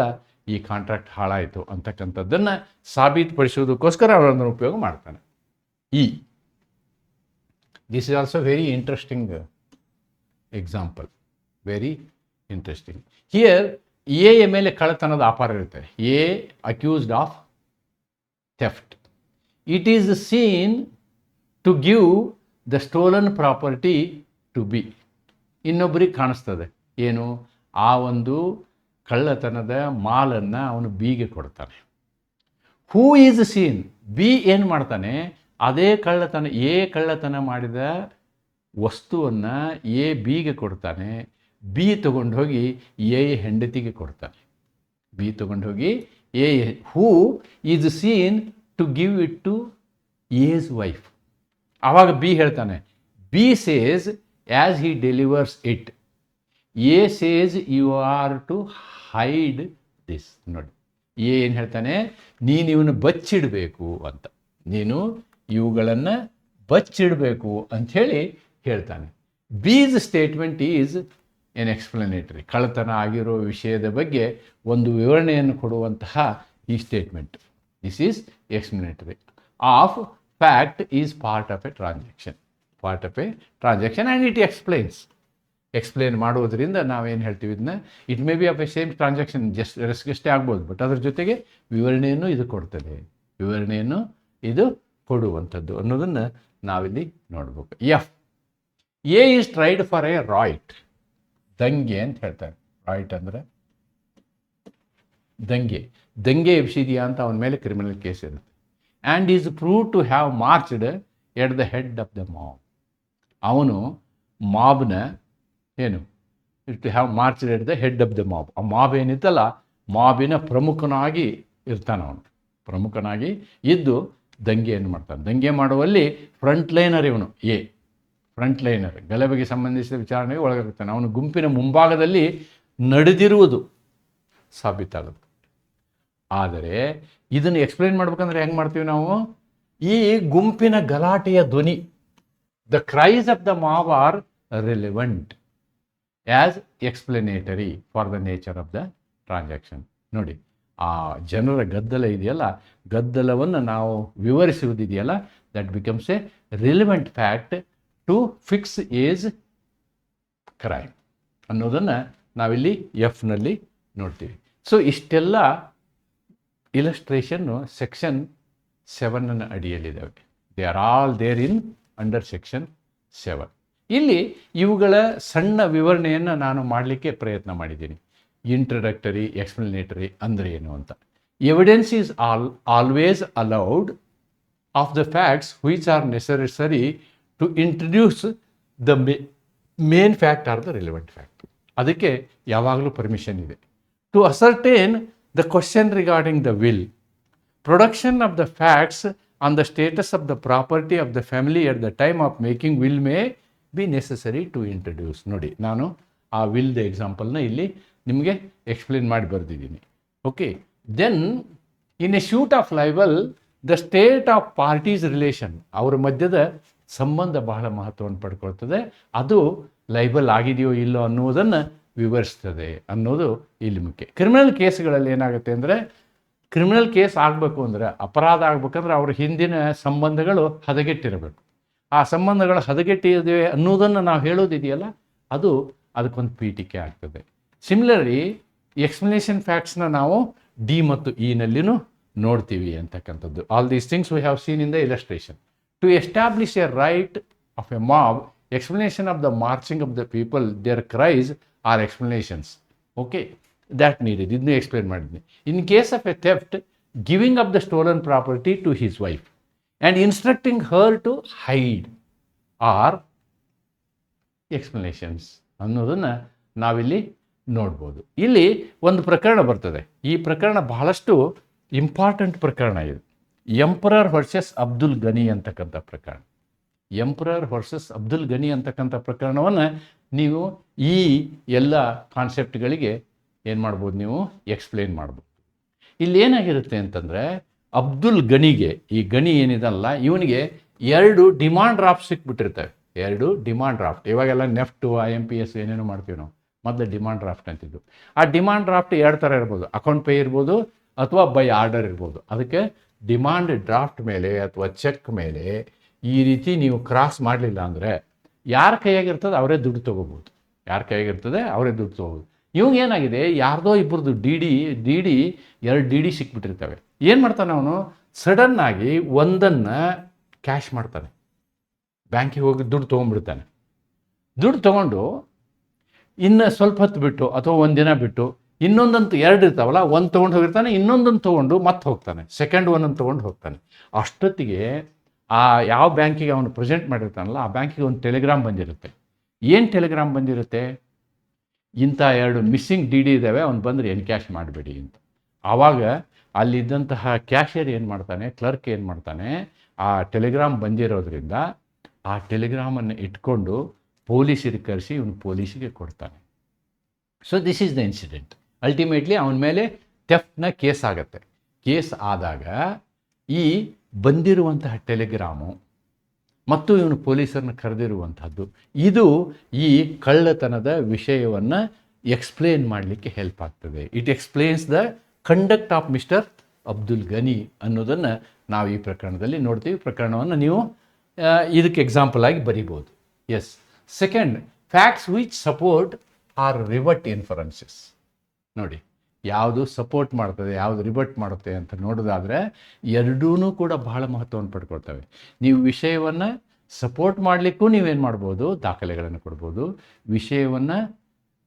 Speaker 1: ಈ ಕಾಂಟ್ರಾಕ್ಟ್ ಹಾಳಾಯಿತು ಅಂತಕ್ಕಂಥದ್ದನ್ನು ಸಾಬೀತುಪಡಿಸುವುದಕ್ಕೋಸ್ಕರ ಅವರನ್ನು ಉಪಯೋಗ ಮಾಡ್ತಾನೆ. This is also very interesting example, very interesting. Here a ಮೇಲೆ ಕಳ್ಳತನದ ಆಪಾರ ಇರುತ್ತೆ. A accused of theft. It is seen to give the stolen property to b. ಇನ್ನೊಬ್ಬರಿಗೆ ಕಾಣಿಸ್ತದೆ ಏನು, ಆ ಒಂದು ಕಳ್ಳತನದ ಮಾಲನ್ನು ಅವನು ಬಿಗೆ ಕೊಡ್ತಾನೆ. ಹೂ ಈಸ್ ಸೀನ್, ಬಿ ಏನು ಮಾಡ್ತಾನೆ, ಅದೇ ಕಳ್ಳತನ ಮಾಡಿದ ವಸ್ತುವನ್ನು ಎ ಬಿಗೆ ಕೊಡ್ತಾನೆ. ಬಿ ತೊಗೊಂಡು ಹೋಗಿ ಎ ಹೆಂಡತಿಗೆ ಕೊಡ್ತಾನೆ. Who is seen to give it to his wife. ಆವಾಗ ಬಿ ಹೇಳ್ತಾನೆ, b says as he delivers it, a says you are to hide this. ನೋಡಿ, ಏನು ಹೇಳ್ತಾನೆ, ನೀನು ಇವನು ಬಚ್ಚಿಡಬೇಕು ಅಂತ, ನೀನು ಇವುಗಳನ್ನು ಬಚ್ಚಿಡಬೇಕು ಅಂಥೇಳಿ ಹೇಳ್ತಾನೆ. B's statement is an explanatory. ಕಳ್ಳತನ ಆಗಿರೋ ವಿಷಯದ ಬಗ್ಗೆ ಒಂದು ವಿವರಣೆಯನ್ನು ಕೊಡುವಂತಹ ಈ statement, this is explanatory of fact is part of a transaction and it explain ಮಾಡುವುದರಿಂದ ನಾವೇನು ಹೇಳ್ತೀವಿ, ಇದನ್ನ it may be of a same transaction, ರಿಸ್ಕಷ್ಟೇ ಆಗ್ಬೋದು, ಬಟ್ ಅದ್ರ ಜೊತೆಗೆ ವಿವರಣೆಯನ್ನು ಇದು ಕೊಡ್ತದೆ, ವಿವರಣೆಯನ್ನು ಇದು ಕೊಡುವಂಥದ್ದು ಅನ್ನೋದನ್ನು ನಾವಿಲ್ಲಿ ನೋಡ್ಬೇಕು. A is tried for A right, ದಂಗೆ ಅಂತ ಹೇಳ್ತಾರೆ. ರಾಯ್ಟ್ ಅಂದರೆ ದಂಗೆ ಎಬ್ಸಿದೆಯಾ ಅಂತ ಅವನ ಮೇಲೆ ಕ್ರಿಮಿನಲ್ ಕೇಸ್ ಇರುತ್ತೆ. And is prove to have marched at the head of the mob. ಅವನು ಮಾಬ್ನ ಏನು to have marched at the head of the mob. ಆ ಮಾಬ್ ಏನಿತ್ತಲ್ಲ, ಮಾಬಿನ ಪ್ರಮುಖನಾಗಿ ಇರ್ತಾನೆ. ಅವನು ಪ್ರಮುಖನಾಗಿ ಇದ್ದು ದಂಗೆಯನ್ನು ಮಾಡ್ತಾನೆ. ದಂಗೆ ಮಾಡುವಲ್ಲಿ ಫ್ರಂಟ್ ಲೈನರ್ ಇವನು. ಫ್ರಂಟ್ ಲೈನರ್, ಗಲಭೆಗೆ ಸಂಬಂಧಿಸಿದ ವಿಚಾರಣೆಗೆ ಒಳಗಾಗುತ್ತಾನೆ. ಅವನು ಗುಂಪಿನ ಮುಂಭಾಗದಲ್ಲಿ ನಡೆದಿರುವುದು ಸಾಬೀತಾಗುತ್ತೆ. ಆದರೆ ಇದನ್ನು ಎಕ್ಸ್ಪ್ಲೇನ್ ಮಾಡ್ಬೇಕಂದ್ರೆ ಹೆಂಗೆ ಮಾಡ್ತೀವಿ ನಾವು? ಈ ಗುಂಪಿನ ಗಲಾಟೆಯ ಧ್ವನಿ, the cries of the mob are relevant as explanatory for the nature of the transaction. ನೋಡಿ, ಆ ಜನರ ಗದ್ದಲ ಇದೆಯಲ್ಲ, ಗದ್ದಲವನ್ನು ನಾವು ವಿವರಿಸುವುದಿದೆಯಲ್ಲ, that becomes a relevant fact to fix age crime ಅನ್ನೋದನ್ನು ನಾವಿಲ್ಲಿ ಎಫ್ನಲ್ಲಿ ನೋಡ್ತೀವಿ. ಸೊ ಇಷ್ಟೆಲ್ಲ ಇಲಸ್ಟ್ರೇಷನ್ನು ಸೆಕ್ಷನ್ 7 ಅಡಿಯಲ್ಲಿದ್ದಾವೆ. They are all there in under section 7. ಇಲ್ಲಿ ಇವುಗಳ ಸಣ್ಣ ವಿವರಣೆಯನ್ನು ನಾನು ಮಾಡಲಿಕ್ಕೆ ಪ್ರಯತ್ನ ಮಾಡಿದ್ದೀನಿ. ಇಂಟ್ರಡಕ್ಟರಿ, ಎಕ್ಸ್ಪ್ಲನೇಟರಿ ಅಂದರೆ ಏನು ಅಂತ. Evidence is always allowed of the facts which are necessary to introduce the main fact or the relevant fact. ಅದಕ್ಕೆ ಯಾವಾಗಲೂ ಪರ್ಮಿಷನ್ ಇದೆ. To ascertain the question regarding the will, production of the facts on the status of the property of the family at the time of making will may be necessary to introduce. ನೋಡಿ, ನಾನು ಆ ವಿಲ್ದ ಎಕ್ಸಾಂಪಲ್ನ ಇಲ್ಲಿ ನಿಮಗೆ ಎಕ್ಸ್ಪ್ಲೇನ್ ಮಾಡಿ ಬರೆದಿದ್ದೀನಿ. Okay, then in a suit of libel the state of parties relation, ಅವರ ಮಧ್ಯದ ಸಂಬಂಧ ಬಹಳ ಮಹತ್ವವನ್ನು ಪಡ್ಕೊಳ್ತದೆ. ಅದು ಲೈಬಲ್ ಆಗಿದೆಯೋ ಇಲ್ಲೋ ಅನ್ನೋದನ್ನು ವಿವರಿಸ್ತದೆ ಅನ್ನೋದು ಇಲ್ಲಿ ಮುಖ್ಯ. ಕ್ರಿಮಿನಲ್ ಕೇಸ್ಗಳಲ್ಲಿ ಏನಾಗುತ್ತೆ ಅಂದರೆ, ಕ್ರಿಮಿನಲ್ ಕೇಸ್ ಆಗಬೇಕು ಅಂದರೆ, ಅಪರಾಧ ಆಗಬೇಕಂದ್ರೆ ಅವ್ರ ಹಿಂದಿನ ಸಂಬಂಧಗಳು ಹದಗೆಟ್ಟಿರಬೇಕು. ಆ ಸಂಬಂಧಗಳು ಹದಗೆಟ್ಟಿದೆ ಅನ್ನೋದನ್ನು ನಾವು ಹೇಳೋದಿದೆಯಲ್ಲ, ಅದು ಅದಕ್ಕೊಂದು ಪೀಠಿಕೆ ಆಗ್ತದೆ. ಸಿಮಿಲರ್ಲಿ ಎಕ್ಸ್ಪ್ಲನೇಷನ್ ಫ್ಯಾಕ್ಟ್ಸ್ನ ನಾವು ಡಿ ಮತ್ತು ಇನಲ್ಲಿನೂ ನೋಡ್ತೀವಿ ಅಂತಕ್ಕಂಥದ್ದು. All these things we have seen in the illustration. To establish a right of a mob, explanation of the marching of the people, their cries are explanations. Okay, that needed. ಇದನ್ನು ಎಕ್ಸ್ಪ್ಲೇನ್ ಮಾಡಿದ್ನಿ. In case of a theft, giving up the stolen property to his wife and instructing her to hide or explanations ಅನ್ನೋದನ್ನು ನಾವಿಲ್ಲಿ ನೋಡ್ಬೋದು. ಇಲ್ಲಿ ಒಂದು ಪ್ರಕರಣ ಬರ್ತದೆ. ಈ ಪ್ರಕರಣ ಬಹಳಷ್ಟು ಇಂಪಾರ್ಟೆಂಟ್ ಪ್ರಕರಣ ಇದು. ಎಂಪರರ್ ವರ್ಸಸ್ ಅಬ್ದುಲ್ ಗನಿ ಅಂತಕ್ಕಂಥ ಪ್ರಕರಣ. ಎಂಪರರ್ ವರ್ಸಸ್ ಅಬ್ದುಲ್ ಗನಿ ಅಂತಕ್ಕಂಥ ಪ್ರಕರಣವನ್ನು ನೀವು ಈ ಎಲ್ಲ ಕಾನ್ಸೆಪ್ಟ್ಗಳಿಗೆ ಏನು ಮಾಡ್ಬೋದು, ನೀವು ಎಕ್ಸ್ಪ್ಲೇನ್ ಮಾಡ್ಬೋದು. ಇಲ್ಲಿ ಏನಾಗಿರುತ್ತೆ ಅಂತಂದರೆ, ಅಬ್ದುಲ್ ಗನಿಗೆ, ಈ ಗನಿ ಏನಿದಲ್ಲ ಇವನಿಗೆ 2 ಡಿಮಾಂಡ್ ಡ್ರಾಫ್ಟ್ ಸಿಕ್ಬಿಟ್ಟಿರ್ತವೆ. 2 demand draft. ಇವಾಗೆಲ್ಲ ನೆಫ್ಟು, IMPS ಏನೇನೋ ಮಾಡ್ತೀವಿ ನಾವು. ಮೊದಲು ಡಿಮಾಂಡ್ ಡ್ರಾಫ್ಟ್ ಅಂತಿದ್ದು. ಆ ಡಿಮಾಂಡ್ ಡ್ರಾಫ್ಟ್ 2 ಥರ ಇರ್ಬೋದು. ಅಕೌಂಟ್ ಪೇ ಇರ್ಬೋದು ಅಥವಾ ಬೈ ಆರ್ಡರ್ ಇರ್ಬೋದು. ಅದಕ್ಕೆ ಡಿಮಾಂಡ್ ಡ್ರಾಫ್ಟ್ ಮೇಲೆ ಅಥವಾ ಚೆಕ್ ಮೇಲೆ ಈ ರೀತಿ ನೀವು ಕ್ರಾಸ್ ಮಾಡಲಿಲ್ಲ ಅಂದರೆ, ಯಾರ ಕೈಯಾಗಿರ್ತದೆ ಅವರೇ ದುಡ್ಡು ತೊಗೋಬೋದು. ಯಾರ ಕೈಯಾಗಿರ್ತದೆ ಅವರೇ ದುಡ್ಡು ತೊಗೋಬೋದು. ಇವಾಗ ಏನಾಗಿದೆ, ಯಾರ್ದೋ ಇಬ್ಬರದು ಡಿ ಡಿ 2 ಡಿ ಡಿ ಸಿಕ್ಬಿಟ್ಟಿರ್ತವೆ. ಏನು ಮಾಡ್ತಾನೆ ಅವನು, ಸಡನ್ನಾಗಿ ಒಂದನ್ನು ಕ್ಯಾಶ್ ಮಾಡ್ತಾನೆ, ಬ್ಯಾಂಕಿಗೆ ಹೋಗಿ ದುಡ್ಡು ತೊಗೊಂಡ್ಬಿಡ್ತಾನೆ. ದುಡ್ಡು ತೊಗೊಂಡು ಇನ್ನು ಸ್ವಲ್ಪ ಹೊತ್ತು ಬಿಟ್ಟು ಅಥವಾ ಒಂದು ದಿನ ಬಿಟ್ಟು ಇನ್ನೊಂದಂತೂ 2 ಇರ್ತಾವಲ್ಲ, ಒಂದು ತೊಗೊಂಡು ಹೋಗಿರ್ತಾನೆ, ಇನ್ನೊಂದನ್ನು ತೊಗೊಂಡು ಮತ್ತೆ ಹೋಗ್ತಾನೆ, ಸೆಕೆಂಡ್ ಒಂದನ್ನು ತೊಗೊಂಡು ಹೋಗ್ತಾನೆ. ಅಷ್ಟೊತ್ತಿಗೆ ಆ ಯಾವ ಬ್ಯಾಂಕಿಗೆ ಅವನು ಪ್ರೆಸೆಂಟ್ ಮಾಡಿರ್ತಾನಲ್ಲ, ಆ ಬ್ಯಾಂಕಿಗೆ ಒಂದು ಟೆಲಿಗ್ರಾಮ್ ಬಂದಿರುತ್ತೆ. ಏನು ಟೆಲಿಗ್ರಾಮ್ ಬಂದಿರುತ್ತೆ, ಇಂಥ 2 ಮಿಸ್ಸಿಂಗ್ ಡಿ ಡಿ ಇದ್ದಾವೆ, ಅವ್ನು ಬಂದರೆ ಎನ್ಕ್ಯಾಶ್ ಮಾಡಬೇಡಿ ಅಂತ. ಆವಾಗ ಅಲ್ಲಿದ್ದಂತಹ ಕ್ಯಾಶಿಯರ್ ಏನು ಮಾಡ್ತಾನೆ, ಕ್ಲರ್ಕ್ ಏನು ಮಾಡ್ತಾನೆ, ಆ ಟೆಲಿಗ್ರಾಮ್ ಬಂದಿರೋದ್ರಿಂದ ಆ ಟೆಲಿಗ್ರಾಮನ್ನು ಇಟ್ಕೊಂಡು ಪೊಲೀಸರಿಗೆ ಕರೆಸಿ ಇವನು ಪೊಲೀಸಿಗೆ ಕೊಡ್ತಾನೆ. So this is the incident. Ultimately ಅವನ ಮೇಲೆ ಥೆಫ್ಟ್ನ ಕೇಸ್ ಆಗುತ್ತೆ. ಕೇಸ್ ಆದಾಗ ಈ ಬಂದಿರುವಂತಹ ಟೆಲಿಗ್ರಾಮು ಮತ್ತು ಇವನು ಪೊಲೀಸರನ್ನ ಕರೆದಿರುವಂಥದ್ದು, ಇದು ಈ ಕಳ್ಳತನದ ವಿಷಯವನ್ನು ಎಕ್ಸ್ಪ್ಲೇನ್ ಮಾಡಲಿಕ್ಕೆ ಹೆಲ್ಪ್ ಆಗ್ತದೆ. It explains the conduct of mister Abdul Gani ಅನ್ನೋದನ್ನು ನಾವು ಈ ಪ್ರಕರಣದಲ್ಲಿ ನೋಡ್ತೀವಿ. ಪ್ರಕರಣವನ್ನು ನೀವು ಇದಕ್ಕೆ ಎಕ್ಸಾಂಪಲ್ ಆಗಿ ಬರಿಬೋದು. Yes. Second, facts which support or rebut inferences. ನೋಡಿ, ಯಾವುದು ಸಪೋರ್ಟ್ ಮಾಡ್ತದೆ, ಯಾವುದು ರಿವರ್ಟ್ ಮಾಡುತ್ತೆ ಅಂತ ನೋಡೋದಾದರೆ ಎರಡೂ ಕೂಡ ಬಹಳ ಮಹತ್ವವನ್ನು ಪಡ್ಕೊಳ್ತವೆ. ನೀವು ವಿಷಯವನ್ನು ಸಪೋರ್ಟ್ ಮಾಡಲಿಕ್ಕೂ ನೀವೇನು ಮಾಡ್ಬೋದು, ದಾಖಲೆಗಳನ್ನು ಕೊಡ್ಬೋದು. ವಿಷಯವನ್ನು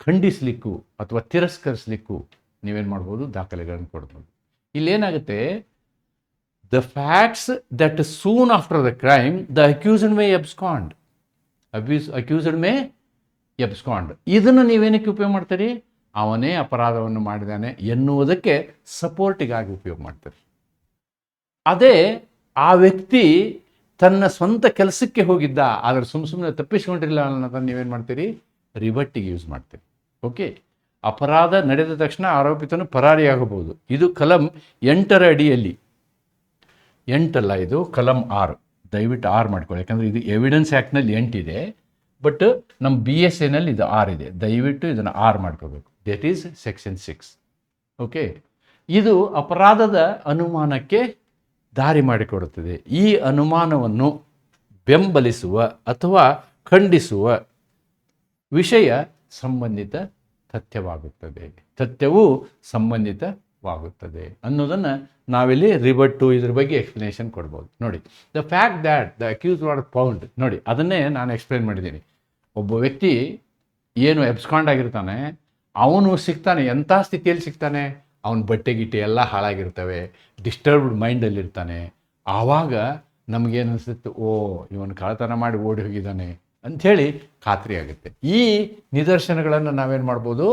Speaker 1: ಖಂಡಿಸಲಿಕ್ಕೂ ಅಥವಾ ತಿರಸ್ಕರಿಸಲಿಕ್ಕೂ ನೀವೇನು ಮಾಡ್ಬೋದು, ದಾಖಲೆಗಳನ್ನು ಕೊಡ್ಬೋದು. ಇಲ್ಲೇನಾಗುತ್ತೆ, The facts that soon after the crime, the accused may abscond. Accused may abscond. ಇದನ್ನು ನೀವೇನಕ್ಕೆ ಉಪಯೋಗ ಮಾಡ್ತೀರಿ? ಅವನೇ ಅಪರಾಧವನ್ನು ಮಾಡಿದ್ದಾನೆ ಎನ್ನುವುದಕ್ಕೆ ಸಪೋರ್ಟಿಗಾಗಿ ಉಪಯೋಗ ಮಾಡ್ತೀರಿ. ಅದೇ ಆ ವ್ಯಕ್ತಿ ತನ್ನ ಸ್ವಂತ ಕೆಲಸಕ್ಕೆ ಹೋಗಿದ್ದ, ಆದರೆ ಸುಮ್ಮನೆ ತಪ್ಪಿಸ್ಕೊಂಡಿರಲಿಲ್ಲ ಅನ್ನೋದನ್ನು ನೀವೇನು ಮಾಡ್ತೀರಿ? ರಿಬಟ್ಟಿಗೆ ಯೂಸ್ ಮಾಡ್ತೀರಿ. ಓಕೆ, ಅಪರಾಧ ನಡೆದ ತಕ್ಷಣ ಆರೋಪಿತನು ಪರಾರಿಯಾಗಬಹುದು. ಇದು ಕಲಂ 8ರ ಅಡಿಯಲ್ಲಿ, 8 ಇದು ಕಲಂ 6. ದಯವಿಟ್ಟು 6 ಮಾಡ್ಕೊಳ್ಳಿ, ಯಾಕಂದರೆ ಇದು ಎವಿಡೆನ್ಸ್ ಆ್ಯಕ್ಟ್ನಲ್ಲಿ 8 ಇದೆ, ಬಟ್ ನಮ್ಮ BSAನಲ್ಲಿ ಇದು 6 ಇದೆ. ದಯವಿಟ್ಟು ಇದನ್ನು 6 ಮಾಡ್ಕೋಬೇಕು. That is section 6. ಓಕೆ, ಇದು ಅಪರಾಧದ ಅನುಮಾನಕ್ಕೆ ದಾರಿ ಮಾಡಿಕೊಡುತ್ತದೆ. ಈ ಅನುಮಾನವನ್ನು ಬೆಂಬಲಿಸುವ ಅಥವಾ ಖಂಡಿಸುವ ವಿಷಯ ಸಂಬಂಧಿತ ತಥ್ಯವಾಗುತ್ತದೆ, ತಥ್ಯವು ಸಂಬಂಧಿತವಾಗುತ್ತದೆ ಅನ್ನೋದನ್ನು ನಾವಿಲ್ಲಿ ರಿಬಟ್ಟು ಇದ್ರ ಬಗ್ಗೆ ಎಕ್ಸ್ಪ್ಲನೇಷನ್ ಕೊಡ್ಬೋದು. ನೋಡಿ, the fact that the accused was found, ನೋಡಿ ಅದನ್ನೇ ನಾನು ಎಕ್ಸ್ಪ್ಲೇನ್ ಮಾಡಿದ್ದೀನಿ. ಒಬ್ಬ ವ್ಯಕ್ತಿ ಏನು ಎಬ್ಸ್ಕಾಂಡ್ ಆಗಿರ್ತಾನೆ, ಅವನು ಸಿಗ್ತಾನೆ, ಎಂಥ ಸ್ಥಿತಿಯಲ್ಲಿ ಸಿಗ್ತಾನೆ? ಅವನ ಬಟ್ಟೆ ಗಿಟ್ಟೆ ಎಲ್ಲ ಹಾಳಾಗಿರ್ತವೆ, ಡಿಸ್ಟರ್ಬ್ಡ್ ಮೈಂಡಲ್ಲಿರ್ತಾನೆ. ಆವಾಗ ನಮಗೇನು ಅನಿಸುತ್ತೆ, ಓ ಇವನು ಕಳ್ಳತನ ಮಾಡಿ ಓಡಿ ಹೋಗಿದ್ದಾನೆ ಅಂಥೇಳಿ ಖಾತ್ರಿ ಆಗುತ್ತೆ. ಈ ನಿದರ್ಶನಗಳನ್ನು ನಾವೇನು ಮಾಡ್ಬೋದು?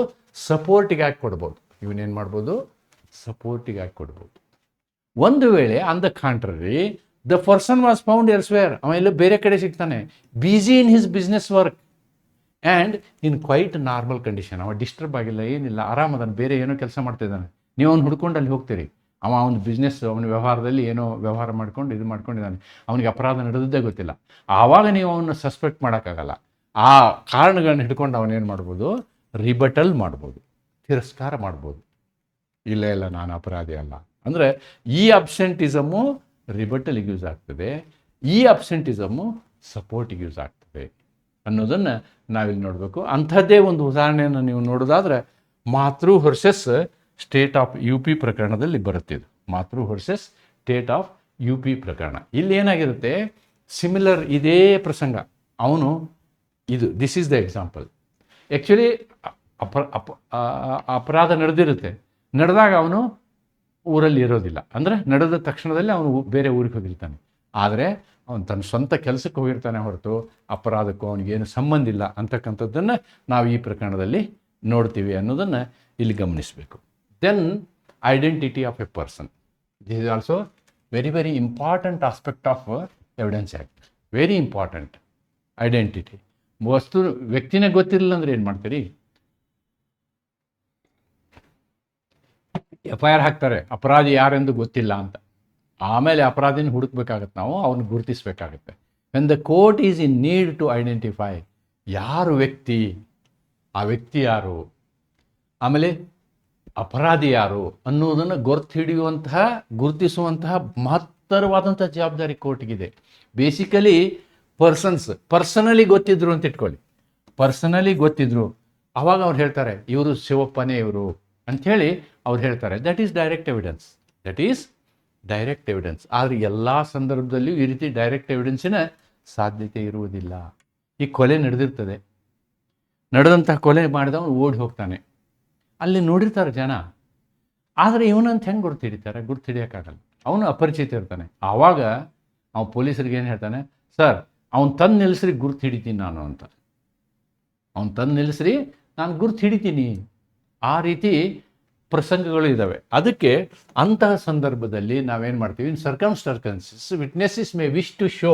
Speaker 1: ಸಪೋರ್ಟಿಗಾಗಿ ಕೊಡ್ಬೋದು. ಇವನೇನು ಮಾಡ್ಬೋದು? ಸಪೋರ್ಟಿಗಾಗಿ ಕೊಡ್ಬೋದು. ಒಂದು ವೇಳೆ on the contrary the person was found elsewhere, ಅವ ಎಲ್ಲ ಬೇರೆ ಕಡೆ ಸಿಗ್ತಾನೆ, busy in his business work and in quite normal condition, ಅವ ಡಿಸ್ಟರ್ಬ್ ಆಗಿಲ್ಲ, ಏನಿಲ್ಲ, ಆರಾಮದಾನೆ, ಬೇರೆ ಏನೋ ಕೆಲಸ ಮಾಡ್ತಿದ್ದಾನೆ. ನೀವು ಅವ್ನು ಹುಡ್ಕೊಂಡು ಅಲ್ಲಿ ಹೋಗ್ತೀರಿ, ಅವನ ಬಿಸ್ನೆಸ್, ಅವನ ವ್ಯವಹಾರದಲ್ಲಿ ಏನೋ ವ್ಯವಹಾರ ಮಾಡ್ಕೊಂಡು ಇದು ಮಾಡ್ಕೊಂಡಿದ್ದಾನೆ, ಅವನಿಗೆ ಅಪರಾಧ ನಡೆದದ್ದೇ ಗೊತ್ತಿಲ್ಲ. ಆವಾಗ ನೀವು ಅವನ್ನ ಸಸ್ಪೆಕ್ಟ್ ಮಾಡೋಕ್ಕಾಗಲ್ಲ. ಆ ಕಾರಣಗಳನ್ನ ಹಿಡ್ಕೊಂಡು ಅವನೇನು ಮಾಡ್ಬೋದು? ರಿಬಟಲ್ ಮಾಡ್ಬೋದು, ತಿರಸ್ಕಾರ ಮಾಡ್ಬೋದು. ಇಲ್ಲ ನಾನು ಅಪರಾಧಿ ಅಲ್ಲ ಅಂದರೆ ಈ ಅಬ್ಸೆಂಟಿಸಮು ರಿಬಟಲಿಗೆ ಯೂಸ್ ಆಗ್ತದೆ, ಈ ಅಬ್ಸೆಂಟಿಸಮು ಸಪೋರ್ಟಿಗೆ ಯೂಸ್ ಆಗ್ತದೆ ಅನ್ನೋದನ್ನು ನಾವಿಲ್ಲಿ ನೋಡಬೇಕು. ಅಂಥದ್ದೇ ಒಂದು ಉದಾಹರಣೆಯನ್ನು ನೀವು ನೋಡೋದಾದರೆ ಮಾತೃ ವರ್ಸಸ್ ಸ್ಟೇಟ್ ಆಫ್ UP ಪ್ರಕರಣದಲ್ಲಿ ಬರುತ್ತಿದ್ದು. ಮಾತೃ ವರ್ಸಸ್ ಸ್ಟೇಟ್ ಆಫ್ UP ಪ್ರಕರಣ. ಇಲ್ಲಿ ಏನಾಗಿರುತ್ತೆ? ಸಿಮಿಲರ್ ಇದೇ ಪ್ರಸಂಗ. ಅವನು this is the example. Actually ಅಪರಾಧ ನಡೆದಿರುತ್ತೆ, ನಡೆದಾಗ ಅವನು ಊರಲ್ಲಿ ಇರೋದಿಲ್ಲ, ಅಂದರೆ ನಡೆದ ತಕ್ಷಣದಲ್ಲಿ ಅವನು ಬೇರೆ ಊರಿಗೆ ಹೋಗಿರ್ತಾನೆ. ಆದರೆ ಅವನು ತನ್ನ ಸ್ವಂತ ಕೆಲಸಕ್ಕೆ ಹೋಗಿರ್ತಾನೆ ಹೊರತು ಅಪರಾಧಕ್ಕೂ ಅವನಿಗೇನು ಸಂಬಂಧ ಇಲ್ಲ ಅಂತಕ್ಕಂಥದ್ದನ್ನು ನಾವು ಈ ಪ್ರಕರಣದಲ್ಲಿ ನೋಡ್ತೀವಿ ಅನ್ನೋದನ್ನು ಇಲ್ಲಿ ಗಮನಿಸಬೇಕು. Then identity of a person, this is also very very important aspect of evidence act. Very important identity. ವ್ಯಕ್ತಿನೇ ಗೊತ್ತಿರಲಿಲ್ಲ ಅಂದರೆ ಏನು ಮಾಡ್ತೀರಿ? FIR ಹಾಕ್ತಾರೆ, ಅಪರಾಧಿ ಯಾರೆಂದು ಗೊತ್ತಿಲ್ಲ ಅಂತ. ಆಮೇಲೆ ಅಪರಾಧಿನ ಹುಡುಕ್ಬೇಕಾಗತ್ತೆ, ನಾವು ಅವನು ಗುರುತಿಸಬೇಕಾಗತ್ತೆ. When the court is in need to identify ಯಾರು ವ್ಯಕ್ತಿ, ಆ ವ್ಯಕ್ತಿ ಯಾರು, ಆಮೇಲೆ ಅಪರಾಧಿ ಯಾರು ಅನ್ನೋದನ್ನು ಗುರುತಿಸುವಂತಹ ಮಹತ್ತರವಾದಂಥ ಜವಾಬ್ದಾರಿ ಕೋರ್ಟ್ಗಿದೆ. ಬೇಸಿಕಲಿ ಪರ್ಸನಲಿ ಗೊತ್ತಿದ್ರು ಅಂತ ಇಟ್ಕೊಳ್ಳಿ, ಪರ್ಸನಲಿ ಗೊತ್ತಿದ್ರು, ಆವಾಗ ಅವ್ರು ಹೇಳ್ತಾರೆ ಇವರು ಶಿವಪ್ಪನೇ ಇವರು ಅಂಥೇಳಿ ಅವ್ರು ಹೇಳ್ತಾರೆ. That is direct evidence, that is direct evidence. ಆದರೆ ಎಲ್ಲ ಸಂದರ್ಭದಲ್ಲಿಯೂ ಈ ರೀತಿ ಡೈರೆಕ್ಟ್ ಎವಿಡೆನ್ಸಿನ ಸಾಧ್ಯತೆ ಇರುವುದಿಲ್ಲ. ಈ ಕೊಲೆ ನಡೆದಿರ್ತದೆ, ನಡೆದಂತಹ ಕೊಲೆ ಮಾಡಿದವನು ಓಡಿ ಹೋಗ್ತಾನೆ, ಅಲ್ಲಿ ನೋಡಿರ್ತಾರೆ ಜನ, ಆದರೆ ಇವನಂತ ಹೆಂಗೆ ಗುರ್ತು ಹಿಡಿಯೋಕ್ಕಾಗಲ್ಲ, ಅವನು ಅಪರಿಚಿತ ಇರ್ತಾನೆ. ಆವಾಗ ಅವ್ನು ಪೊಲೀಸರಿಗೆ ಏನು ಹೇಳ್ತಾನೆ? ಸರ್ ಅವ್ನು ತಂದು ನಿಲ್ಲಿಸ್ರಿ, ಗುರ್ತು ಹಿಡಿತೀನಿ ನಾನು ಅಂತ. ಅವ್ನು ತಂದು ನಿಲ್ಲಿಸ್ರಿ, ನಾನು ಗುರ್ತು ಹಿಡಿತೀನಿ. ಆ ರೀತಿ ಪ್ರಸಂಗಗಳು ಇದ್ದಾವೆ. ಅದಕ್ಕೆ ಅಂತಹ ಸಂದರ್ಭದಲ್ಲಿ ನಾವೇನು ಮಾಡ್ತೀವಿ? In circumstances witnesses may wish to show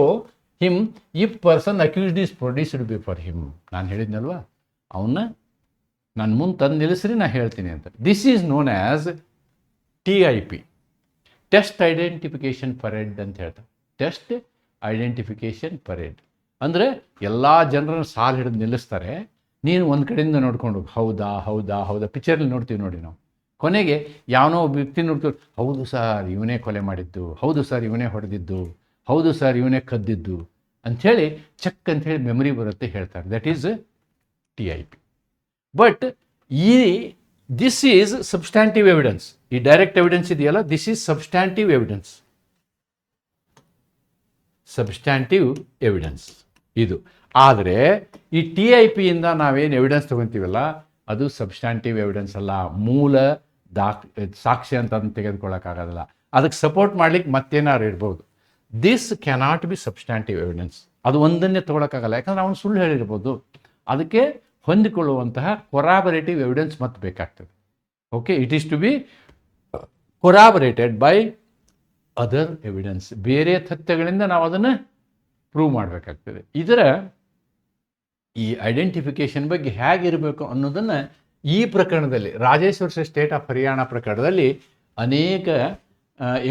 Speaker 1: him if person accused is produced before him. ನಾನು ಹೇಳಿದ್ನಲ್ವ, ಅವನ್ನ ನಾನು ಮುಂದೆ ತಂದು ನಿಲ್ಲಿಸ್ರಿ, ನಾನು ಹೇಳ್ತೀನಿ ಅಂತ. This is known as TIP, test identification parade ಅಂತ ಹೇಳ್ತಾರೆ. ಟೆಸ್ಟ್ ಐಡೆಂಟಿಫಿಕೇಷನ್ ಪರೇಡ್ ಅಂದರೆ ಎಲ್ಲ ಜನರನ್ನು ಸಾಲು ಹಿಡಿದು ನಿಲ್ಲಿಸ್ತಾರೆ, ನೀನು ಒಂದು ಕಡೆಯಿಂದ ನೋಡ್ಕೊಂಡು ಹೌದಾ ಹೌದಾ ಹೌದಾ, ಪಿಕ್ಚರಲ್ಲಿ ನೋಡ್ತೀವಿ ನೋಡಿ ನಾವು. ಕೊನೆಗೆ ಯಾವನೋ ಒಬ್ಬ ವ್ಯಕ್ತಿ ನೋಡ್ತೀವಿ, ಹೌದು ಸರ್ ಇವನೇ ಕೊಲೆ ಮಾಡಿದ್ದು, ಹೌದು ಸರ್ ಇವನೇ ಹೊಡೆದಿದ್ದು, ಹೌದು ಸರ್ ಇವನೇ ಕದ್ದಿದ್ದು ಅಂಥೇಳಿ ಚೆಕ್ ಅಂಥೇಳಿ ಮೆಮರಿ ಬರುತ್ತೆ, ಹೇಳ್ತಾರೆ. That is TIP. But this is substantive evidence. ಈ ಡೈರೆಕ್ಟ್ ಎವಿಡೆನ್ಸ್ ಇದೆಯಲ್ಲ, this is substantive evidence. Substantive evidence ಇದು. ಆದರೆ ಈ TIPಯಿಂದ ನಾವೇನು ಎವಿಡೆನ್ಸ್ ತೊಗೊತೀವಲ್ಲ, ಅದು ಸಬ್ಸ್ಟ್ಯಾಂಟಿವ್ ಎವಿಡೆನ್ಸ್ ಅಲ್ಲ, ಮೂಲ ಸಾಕ್ಷ್ಯ ಅಂತ ಅದನ್ನು ತೆಗೆದುಕೊಳ್ಳೋಕ್ಕಾಗೋದಿಲ್ಲ. ಅದಕ್ಕೆ ಸಪೋರ್ಟ್ ಮಾಡ್ಲಿಕ್ಕೆ ಮತ್ತೇನಾರು ಇರ್ಬೋದು. This cannot be substantive evidence. ಅದು ಒಂದನ್ನೇ ತೊಗೊಳಕ್ಕಾಗಲ್ಲ, ಯಾಕಂದ್ರೆ ಅವನು ಸುಳ್ಳು ಹೇಳಿರ್ಬೋದು. ಅದಕ್ಕೆ ಹೊಂದಿಕೊಳ್ಳುವಂತಹ ಕೊರಾಬರೇಟಿವ್ ಎವಿಡೆನ್ಸ್ ಮತ್ತೆ ಬೇಕಾಗ್ತದೆ. Okay, it is to be corroborated by other evidence. ಬೇರೆ ತಥ್ಯಗಳಿಂದ ನಾವು ಅದನ್ನು ಪ್ರೂವ್ ಮಾಡಬೇಕಾಗ್ತದೆ. ಇದರ ಈ ಐಡೆಂಟಿಫಿಕೇಷನ್ ಬಗ್ಗೆ ಹೇಗಿರಬೇಕು ಅನ್ನೋದನ್ನು ಈ ಪ್ರಕರಣದಲ್ಲಿ, ರಾಜೇಶ್ವರ ಸ್ಟೇಟ್ ಆಫ್ ಹರಿಯಾಣ ಪ್ರಕರಣದಲ್ಲಿ ಅನೇಕ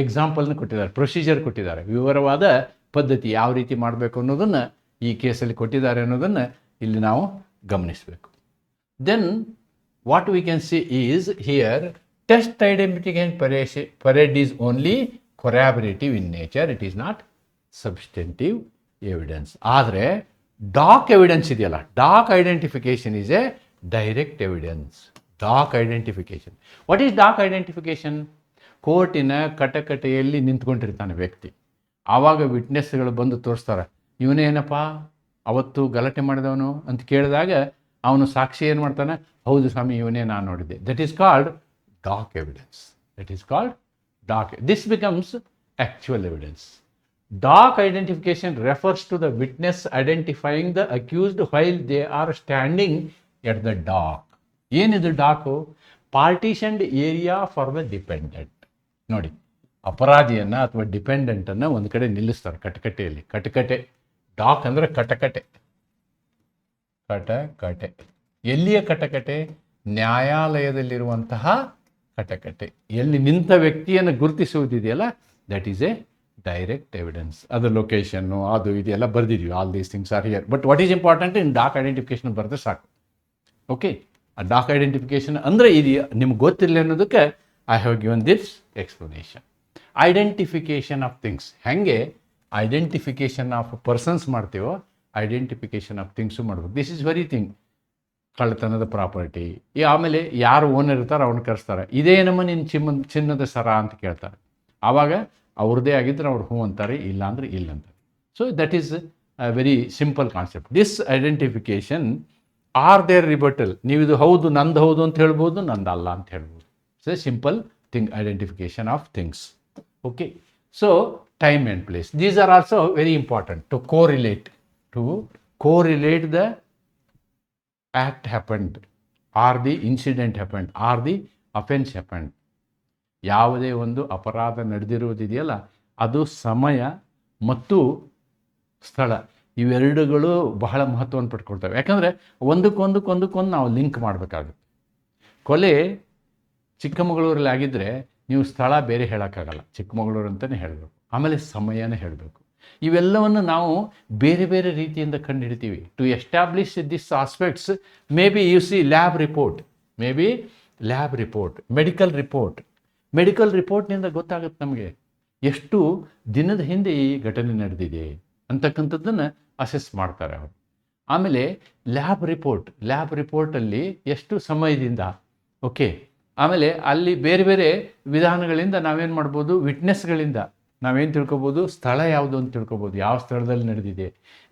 Speaker 1: ಎಕ್ಸಾಂಪಲ್ನ ಕೊಟ್ಟಿದ್ದಾರೆ, ಪ್ರೊಸೀಜರ್ ಕೊಟ್ಟಿದ್ದಾರೆ, ವಿವರವಾದ ಪದ್ಧತಿ ಯಾವ ರೀತಿ ಮಾಡಬೇಕು ಅನ್ನೋದನ್ನು ಈ ಕೇಸಲ್ಲಿ ಕೊಟ್ಟಿದ್ದಾರೆ ಅನ್ನೋದನ್ನು ಇಲ್ಲಿ ನಾವು ಗಮನಿಸಬೇಕು. Then what we can see is here test identification parade is only corroborative in nature, it is not substantive evidence. ಆದರೆ ಡಾಕ್ ಎವಿಡೆನ್ಸ್ ಇದೆಯಲ್ಲ, dock identification is a direct evidence. Dock identification, what is dock identification? ಕೋರ್ಟಿನ ಕಟಕಟೆಯಲ್ಲಿ ನಿಂತ್ಕೊಂಡಿರ್ತಾನೆ ವ್ಯಕ್ತಿ, ಆವಾಗ ವಿಟ್ನೆಸ್ಗಳು ಬಂದು ತೋರಿಸ್ತಾರೆ, ಇವನೇನಪ್ಪ ಅವತ್ತು ಗಲಾಟೆ ಮಾಡಿದವನು ಅಂತ ಕೇಳಿದಾಗ ಅವನು ಸಾಕ್ಷಿ ಏನು ಮಾಡ್ತಾನೆ, ಹೌದು ಸ್ವಾಮಿ ಇವನೇ ನಾನು ನೋಡಿದ್ದೆ. That is called dock evidence. That is called dock. This becomes actual evidence. Dark identification refers to the witness identifying the accused while they are standing at the dock. ಏನಿದು ಡಾಕು? ಪಾರ್ಟಿಷನ್ಡ್ ಏರಿಯಾ ಫಾರ್ ದ ಡಿಪೆಂಡೆಂಟ್. ನೋಡಿ, ಅಪರಾಧಿಯನ್ನು ಅಥವಾ ಡಿಪೆಂಡೆಂಟನ್ನು ಒಂದು ಕಡೆ ನಿಲ್ಲಿಸ್ತಾರೆ ಕಟಕಟೆಯಲ್ಲಿ. ಕಟಕಟೆ, ಡಾಕ್ ಅಂದರೆ ಕಟಕಟೆ. ಕಟಕಟೆ ಎಲ್ಲಿಯ ಕಟಕಟೆ? ನ್ಯಾಯಾಲಯದಲ್ಲಿರುವಂತಹ ಕಟಕಟೆ. ಎಲ್ಲಿ ನಿಂತ ವ್ಯಕ್ತಿಯನ್ನು ಗುರುತಿಸುವುದಿದೆಯಲ್ಲ, that is a direct evidence. ಅದು ಲೊಕೇಶನ್ನು ಅದು ಇದೆಲ್ಲ ಬರೆದಿದ್ವಿ, all these things are here. But what is important, in dock identification ಬರೆದ್ರೆ ಸಾಕು. ಓಕೆ, ಆ ಡಾಕ್ ಐಡೆಂಟಿಫಿಕೇಶನ್ ಅಂದರೆ ಇದು ನಿಮ್ಗೆ ಗೊತ್ತಿರಲಿ ಅನ್ನೋದಕ್ಕೆ I have given this explanation. Identification of things, ಹೆಂಗೆ ಐಡೆಂಟಿಫಿಕೇಶನ್ ಆಫ್ ಪರ್ಸನ್ಸ್ ಮಾಡ್ತೀವೋ ಐಡೆಂಟಿಫಿಕೇಶನ್ ಆಫ್ ಥಿಂಗ್ಸು ಮಾಡ್ಬೇಕು. This is very thing. ಕಳ್ಳತನದ ಪ್ರಾಪರ್ಟಿ, ಆಮೇಲೆ ಯಾರು ಓನರ್ ಇರ್ತಾರೆ ಅವ್ನು ಕರೆಸ್ತಾರೆ, ಇದೇ ನಮ್ಮ ನಿನ್ನ ಚಿನ್ನದ ಸರ ಅಂತ ಕೇಳ್ತಾರೆ. ಆವಾಗ ಅವ್ರದ್ದೇ ಆಗಿದ್ದರೆ ಅವ್ರು ಹ್ಞೂ ಅಂತಾರೆ, ಇಲ್ಲ ಅಂದರೆ ಇಲ್ಲ ಅಂತಾರೆ. So that is a very simple concept. This identification or their rebuttal. ನೀವು ಇದು ಹೌದು ನಂದು ಹೌದು ಅಂತ ಹೇಳ್ಬೋದು, ನಂದು ಅಲ್ಲ ಅಂತ ಹೇಳ್ಬೋದು. It's a simple thing, identification of things. Okay, so time and place, these are also very important to correlate the act happened or the incident happened or the offense happened. ಯಾವುದೇ ಒಂದು ಅಪರಾಧ ನಡೆದಿರುವುದಿದೆಯಲ್ಲ, ಅದು ಸಮಯ ಮತ್ತು ಸ್ಥಳ ಇವೆರಡುಗಳು ಬಹಳ ಮಹತ್ವವನ್ನು ಪಡ್ಕೊಳ್ತವೆ. ಯಾಕಂದರೆ ಒಂದಕ್ಕೊಂದು ನಾವು ಲಿಂಕ್ ಮಾಡಬೇಕಾಗುತ್ತೆ. ಕೊಲೆ ಚಿಕ್ಕಮಗಳೂರಲ್ಲಿ ಆಗಿದ್ದರೆ ನೀವು ಸ್ಥಳ ಬೇರೆ ಹೇಳೋಕ್ಕಾಗಲ್ಲ, ಚಿಕ್ಕಮಗಳೂರು ಅಂತಲೇ ಹೇಳಬೇಕು. ಆಮೇಲೆ ಸಮಯನೇ ಹೇಳಬೇಕು. ಇವೆಲ್ಲವನ್ನು ನಾವು ಬೇರೆ ಬೇರೆ ರೀತಿಯಿಂದ ಕಂಡುಹಿಡ್ತೀವಿ. To establish this aspects, may be you see lab report, medical ರಿಪೋರ್ಟ್ನಿಂದ ಗೊತ್ತಾಗುತ್ತೆ ನಮಗೆ ಎಷ್ಟು ದಿನದ ಹಿಂದೆ ಈ ಘಟನೆ ನಡೆದಿದೆ ಅಂತಕ್ಕಂಥದ್ದನ್ನು ಅಸೆಸ್ ಮಾಡ್ತಾರೆ ಅವರು. ಆಮೇಲೆ ಲ್ಯಾಬ್ ರಿಪೋರ್ಟಲ್ಲಿ ಎಷ್ಟು ಸಮಯದಿಂದ, ಓಕೆ. ಆಮೇಲೆ ಅಲ್ಲಿ ಬೇರೆ ಬೇರೆ ವಿಧಾನಗಳಿಂದ ನಾವೇನು ಮಾಡ್ಬೋದು, ವಿಟ್ನೆಸ್ಗಳಿಂದ ನಾವೇನು ತಿಳ್ಕೊಬೋದು, ಸ್ಥಳ ಯಾವುದು ಅಂತ ತಿಳ್ಕೊಬೋದು, ಯಾವ ಸ್ಥಳದಲ್ಲಿ ನಡೆದಿದೆ.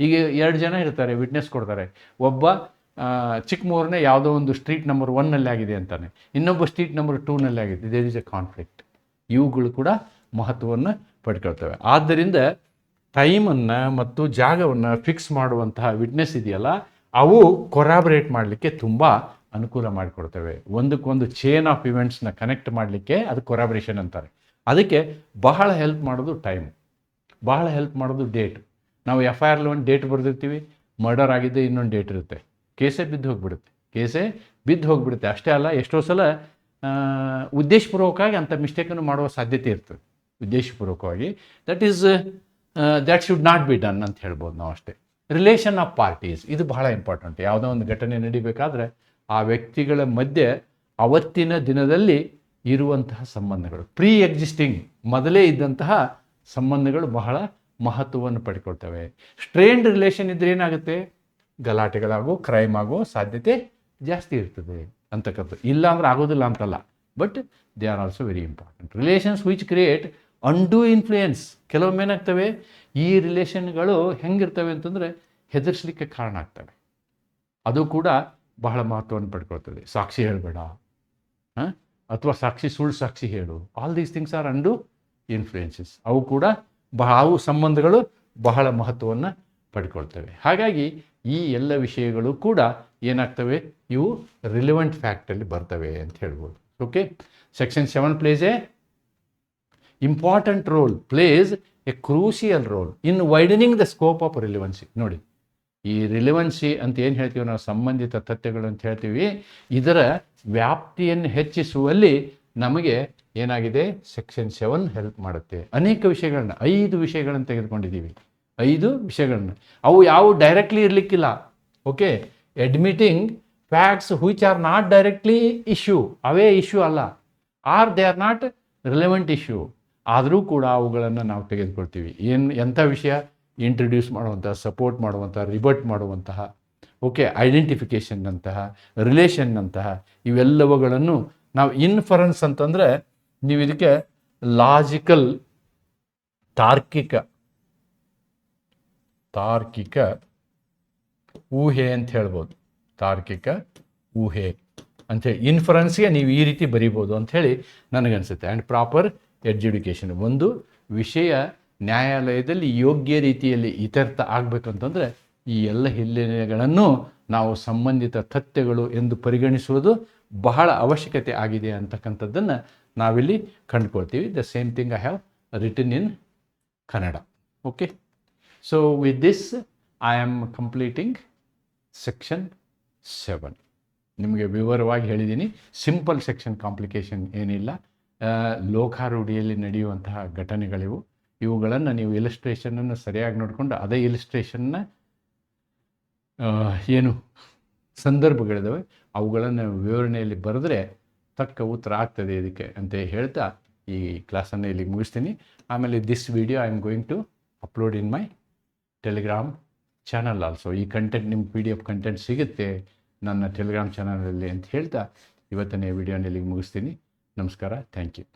Speaker 1: ಈಗ 2 ಜನ ಇರ್ತಾರೆ, ವಿಟ್ನೆಸ್ ಕೊಡ್ತಾರೆ. ಒಬ್ಬ ಚಿಕ್ಕಮೂರನೇ ಯಾವುದೋ ಒಂದು ಸ್ಟ್ರೀಟ್ ನಂಬರ್ 1ನಲ್ಲಿ ಆಗಿದೆ ಅಂತಾನೆ, ಇನ್ನೊಬ್ಬ ಸ್ಟ್ರೀಟ್ ನಂಬರ್ 2ನಲ್ಲಿ ಆಗಿದೆ. There is a conflict. ಇವುಗಳು ಕೂಡ ಮಹತ್ವವನ್ನು ಪಡ್ಕೊಳ್ತವೆ. ಆದ್ದರಿಂದ ಟೈಮನ್ನು ಮತ್ತು ಜಾಗವನ್ನು ಫಿಕ್ಸ್ ಮಾಡುವಂತಹ ವಿಟ್ನೆಸ್ ಇದೆಯಲ್ಲ, ಅವು ಕೊರಾಬರೇಟ್ ಮಾಡಲಿಕ್ಕೆ ತುಂಬ ಅನುಕೂಲ ಮಾಡಿಕೊಡ್ತವೆ. ಒಂದಕ್ಕೊಂದು ಚೇನ್ ಆಫ್ ಇವೆಂಟ್ಸ್ನ ಕನೆಕ್ಟ್ ಮಾಡಲಿಕ್ಕೆ ಅದು ಕೊರಾಬರೇಷನ್ ಅಂತಾರೆ. ಅದಕ್ಕೆ ಬಹಳ ಹೆಲ್ಪ್ ಮಾಡೋದು ಟೈಮ್, ಬಹಳ ಹೆಲ್ಪ್ ಮಾಡೋದು ಡೇಟ್. ನಾವು FIR ಒಂದು ಡೇಟ್ ಬರೆದಿರ್ತೀವಿ, ಮರ್ಡರ್ ಆಗಿದ್ದೆ ಇನ್ನೊಂದು ಡೇಟ್ ಇರುತ್ತೆ, ಕೇಸೇ ಬಿದ್ದು ಹೋಗಿಬಿಡುತ್ತೆ. ಅಷ್ಟೇ ಅಲ್ಲ, ಎಷ್ಟೋ ಸಲ ಉದ್ದೇಶಪೂರ್ವಕವಾಗಿ ಅಂಥ ಮಿಸ್ಟೇಕನ್ನು ಮಾಡುವ ಸಾಧ್ಯತೆ ಇರ್ತದೆ. ಉದ್ದೇಶಪೂರ್ವಕವಾಗಿ that should not be done ಅಂತ ಹೇಳ್ಬೋದು ನಾವು ಅಷ್ಟೇ. ರಿಲೇಷನ್ ಆಫ್ ಪಾರ್ಟೀಸ್, ಇದು ಬಹಳ ಇಂಪಾರ್ಟೆಂಟ್. ಯಾವುದೋ ಒಂದು ಘಟನೆ ನಡಿಬೇಕಾದ್ರೆ ಆ ವ್ಯಕ್ತಿಗಳ ಮಧ್ಯೆ ಅವತ್ತಿನ ದಿನದಲ್ಲಿ ಇರುವಂತಹ ಸಂಬಂಧಗಳು, ಪ್ರೀ ಎಕ್ಸಿಸ್ಟಿಂಗ್, ಮೊದಲೇ ಇದ್ದಂತಹ ಸಂಬಂಧಗಳು ಬಹಳ ಮಹತ್ವವನ್ನು ಪಡ್ಕೊಳ್ತವೆ. ಸ್ಟ್ರೇನ್ಡ್ ರಿಲೇಷನ್ ಇದ್ದರೆ ಏನಾಗುತ್ತೆ, ಗಲಾಟೆಗಳಾಗೋ ಕ್ರೈಮ್ ಆಗೋ ಸಾಧ್ಯತೆ ಜಾಸ್ತಿ ಇರ್ತದೆ ಅಂತಕ್ಕಂಥದ್ದು. ಇಲ್ಲ ಅಂದ್ರೆ ಆಗೋದಿಲ್ಲ ಅಂತಲ್ಲ, but they are also very important. Relations which create undue influence, ಕೆಲವೊಮ್ಮೆ ಏನಾಗ್ತವೆ, ಈ ರಿಲೇಷನ್ಗಳು ಹೆಂಗಿರ್ತವೆ ಅಂತಂದರೆ ಹೆದರ್ಸ್ಲಿಕ್ಕೆ ಕಾರಣ ಆಗ್ತವೆ. ಅದು ಕೂಡ ಬಹಳ ಮಹತ್ವವನ್ನು ಪಡ್ಕೊಳ್ತದೆ. ಸಾಕ್ಷಿ ಹೇಳಬೇಡ, ಅಥವಾ ಸುಳ್ಳು ಸಾಕ್ಷಿ ಹೇಳು, all these things are undue influences. ಅವು ಕೂಡ ಅವು ಸಂಬಂಧಗಳು ಬಹಳ ಮಹತ್ವವನ್ನು ಪಡ್ಕೊಳ್ತವೆ. ಹಾಗಾಗಿ ಈ ಎಲ್ಲ ವಿಷಯಗಳು ಕೂಡ ಏನಾಗ್ತವೆ, ಇವು ರಿಲಿವೆಂಟ್ ಫ್ಯಾಕ್ಟಲ್ಲಿ ಬರ್ತವೆ ಅಂತ ಹೇಳ್ಬೋದು. Okay, section 7 place a important role, place a crucial role in widening the scope of relevancy. ನೋಡಿ, ಈ ರಿಲಿವೆನ್ಸಿ ಅಂತ ಏನು ಹೇಳ್ತೀವಿ ನಾವು, ಸಂಬಂಧಿತ ತಥ್ಯಗಳು ಅಂತ ಹೇಳ್ತೀವಿ, ಇದರ ವ್ಯಾಪ್ತಿಯನ್ನು ಹೆಚ್ಚಿಸುವಲ್ಲಿ ನಮಗೆ ಏನಾಗಿದೆ, ಸೆಕ್ಷನ್ 7 ಹೆಲ್ಪ್ ಮಾಡುತ್ತೆ. ಅನೇಕ ವಿಷಯಗಳನ್ನ, 5 ವಿಷಯಗಳನ್ನು ತೆಗೆದುಕೊಂಡಿದ್ದೀವಿ, 5 ವಿಷಯಗಳನ್ನ. ಅವು ಯಾವ ಡೈರೆಕ್ಟ್ಲಿ ಇರಲಿಕ್ಕಿಲ್ಲ. Okay, admitting facts which are not directly issue, ಅವೇ ಇಶ್ಯೂ ಅಲ್ಲ, or they are not relevant issue, ಆದರೂ ಕೂಡ ಅವುಗಳನ್ನು ನಾವು ತೆಗೆದುಕೊಳ್ತೀವಿ. ಎಂಥ ವಿಷಯ, ಇಂಟ್ರಡ್ಯೂಸ್ ಮಾಡುವಂತಹ, ಸಪೋರ್ಟ್ ಮಾಡುವಂತಹ, ರಿಬರ್ಟ್ ಮಾಡುವಂತಹ, ಓಕೆ, ಐಡೆಂಟಿಫಿಕೇಷನ್ ಅಂತಹ, ರಿಲೇಷನ್ ಅಂತಹ ಇವೆಲ್ಲವುಗಳನ್ನು ನಾವು ಇನ್ಫರೆನ್ಸ್ ಅಂತಂದರೆ, ನೀವು ಇದಕ್ಕೆ ಲಾಜಿಕಲ್, ತಾರ್ಕಿಕ ಊಹೆ ಅಂತ ಹೇಳ್ಬೋದು. ತಾರ್ಕಿಕ ಊಹೆ ಅಂಥೇಳಿ ಇನ್ಫರೆನ್ಸ್ಗೆ ನೀವು ಈ ರೀತಿ ಬರಿಬೋದು ಅಂಥೇಳಿ ನನಗನ್ಸುತ್ತೆ. ಆ್ಯಂಡ್ ಪ್ರಾಪರ್ ಎಡ್ಜುಡಿಕೇಷನ್, ಒಂದು ವಿಷಯ ನ್ಯಾಯಾಲಯದಲ್ಲಿ ಯೋಗ್ಯ ರೀತಿಯಲ್ಲಿ ಇತ್ಯರ್ಥ ಆಗಬೇಕಂತಂದರೆ ಈ ಎಲ್ಲ ಹಿನ್ನೆಲೆಗಳನ್ನು ನಾವು ಸಂಬಂಧಿತ ತಥ್ಯಗಳು ಎಂದು ಪರಿಗಣಿಸುವುದು ಬಹಳ ಅವಶ್ಯಕತೆ ಆಗಿದೆ ಅಂತಕ್ಕಂಥದ್ದನ್ನು ನಾವಿಲ್ಲಿ ಕಂಡುಕೊಳ್ತೀವಿ. The same thing I have written in Kannada. Okay, so with this I am completing section 7. ನಿಮಗೆ ವಿವರವಾಗಿ ಹೇಳಿದ್ದೀನಿ. ಸಿಂಪಲ್ ಸೆಕ್ಷನ್, ಕಾಂಪ್ಲಿಕೇಶನ್ ಏನಿಲ್ಲ. ಲೋಕಾರೂಢಿಯಲ್ಲಿ ನಡೆಯುವಂತಹ ಘಟನೆಗಳಿವು. ಇವುಗಳನ್ನು ನೀವು ಇಲಿಸ್ಟ್ರೇಷನನ್ನು ಸರಿಯಾಗಿ ನೋಡಿಕೊಂಡು ಅದೇ ಇಲಿಸ್ಟ್ರೇಷನ್ನ ಏನು ಸಂದರ್ಭಗಳಿದ್ದಾವೆ ಅವುಗಳನ್ನು ವಿವರಣೆಯಲ್ಲಿ ಬರೆದ್ರೆ ತಕ್ಕ ಉತ್ತರ ಆಗ್ತದೆ ಇದಕ್ಕೆ ಅಂತ ಹೇಳ್ತಾ ಈ ಕ್ಲಾಸನ್ನು ಇಲ್ಲಿಗೆ ಮುಗಿಸ್ತೀನಿ. ಆಮೇಲೆ this video I am going to upload in my Telegram channel also. ಈ ಕಂಟೆಂಟ್ ನಿಮ್ಮ PDF ಕಂಟೆಂಟ್ ಸಿಗುತ್ತೆ ನನ್ನ ಟೆಲಿಗ್ರಾಮ್ ಚಾನಲಲ್ಲಿ ಅಂತ ಹೇಳ್ತಾ ಇವತ್ತನೇ ವಿಡಿಯೋನ ಇಲ್ಲಿಗೆ ಮುಗಿಸ್ತೀನಿ. ನಮಸ್ಕಾರ, ಥ್ಯಾಂಕ್ ಯು.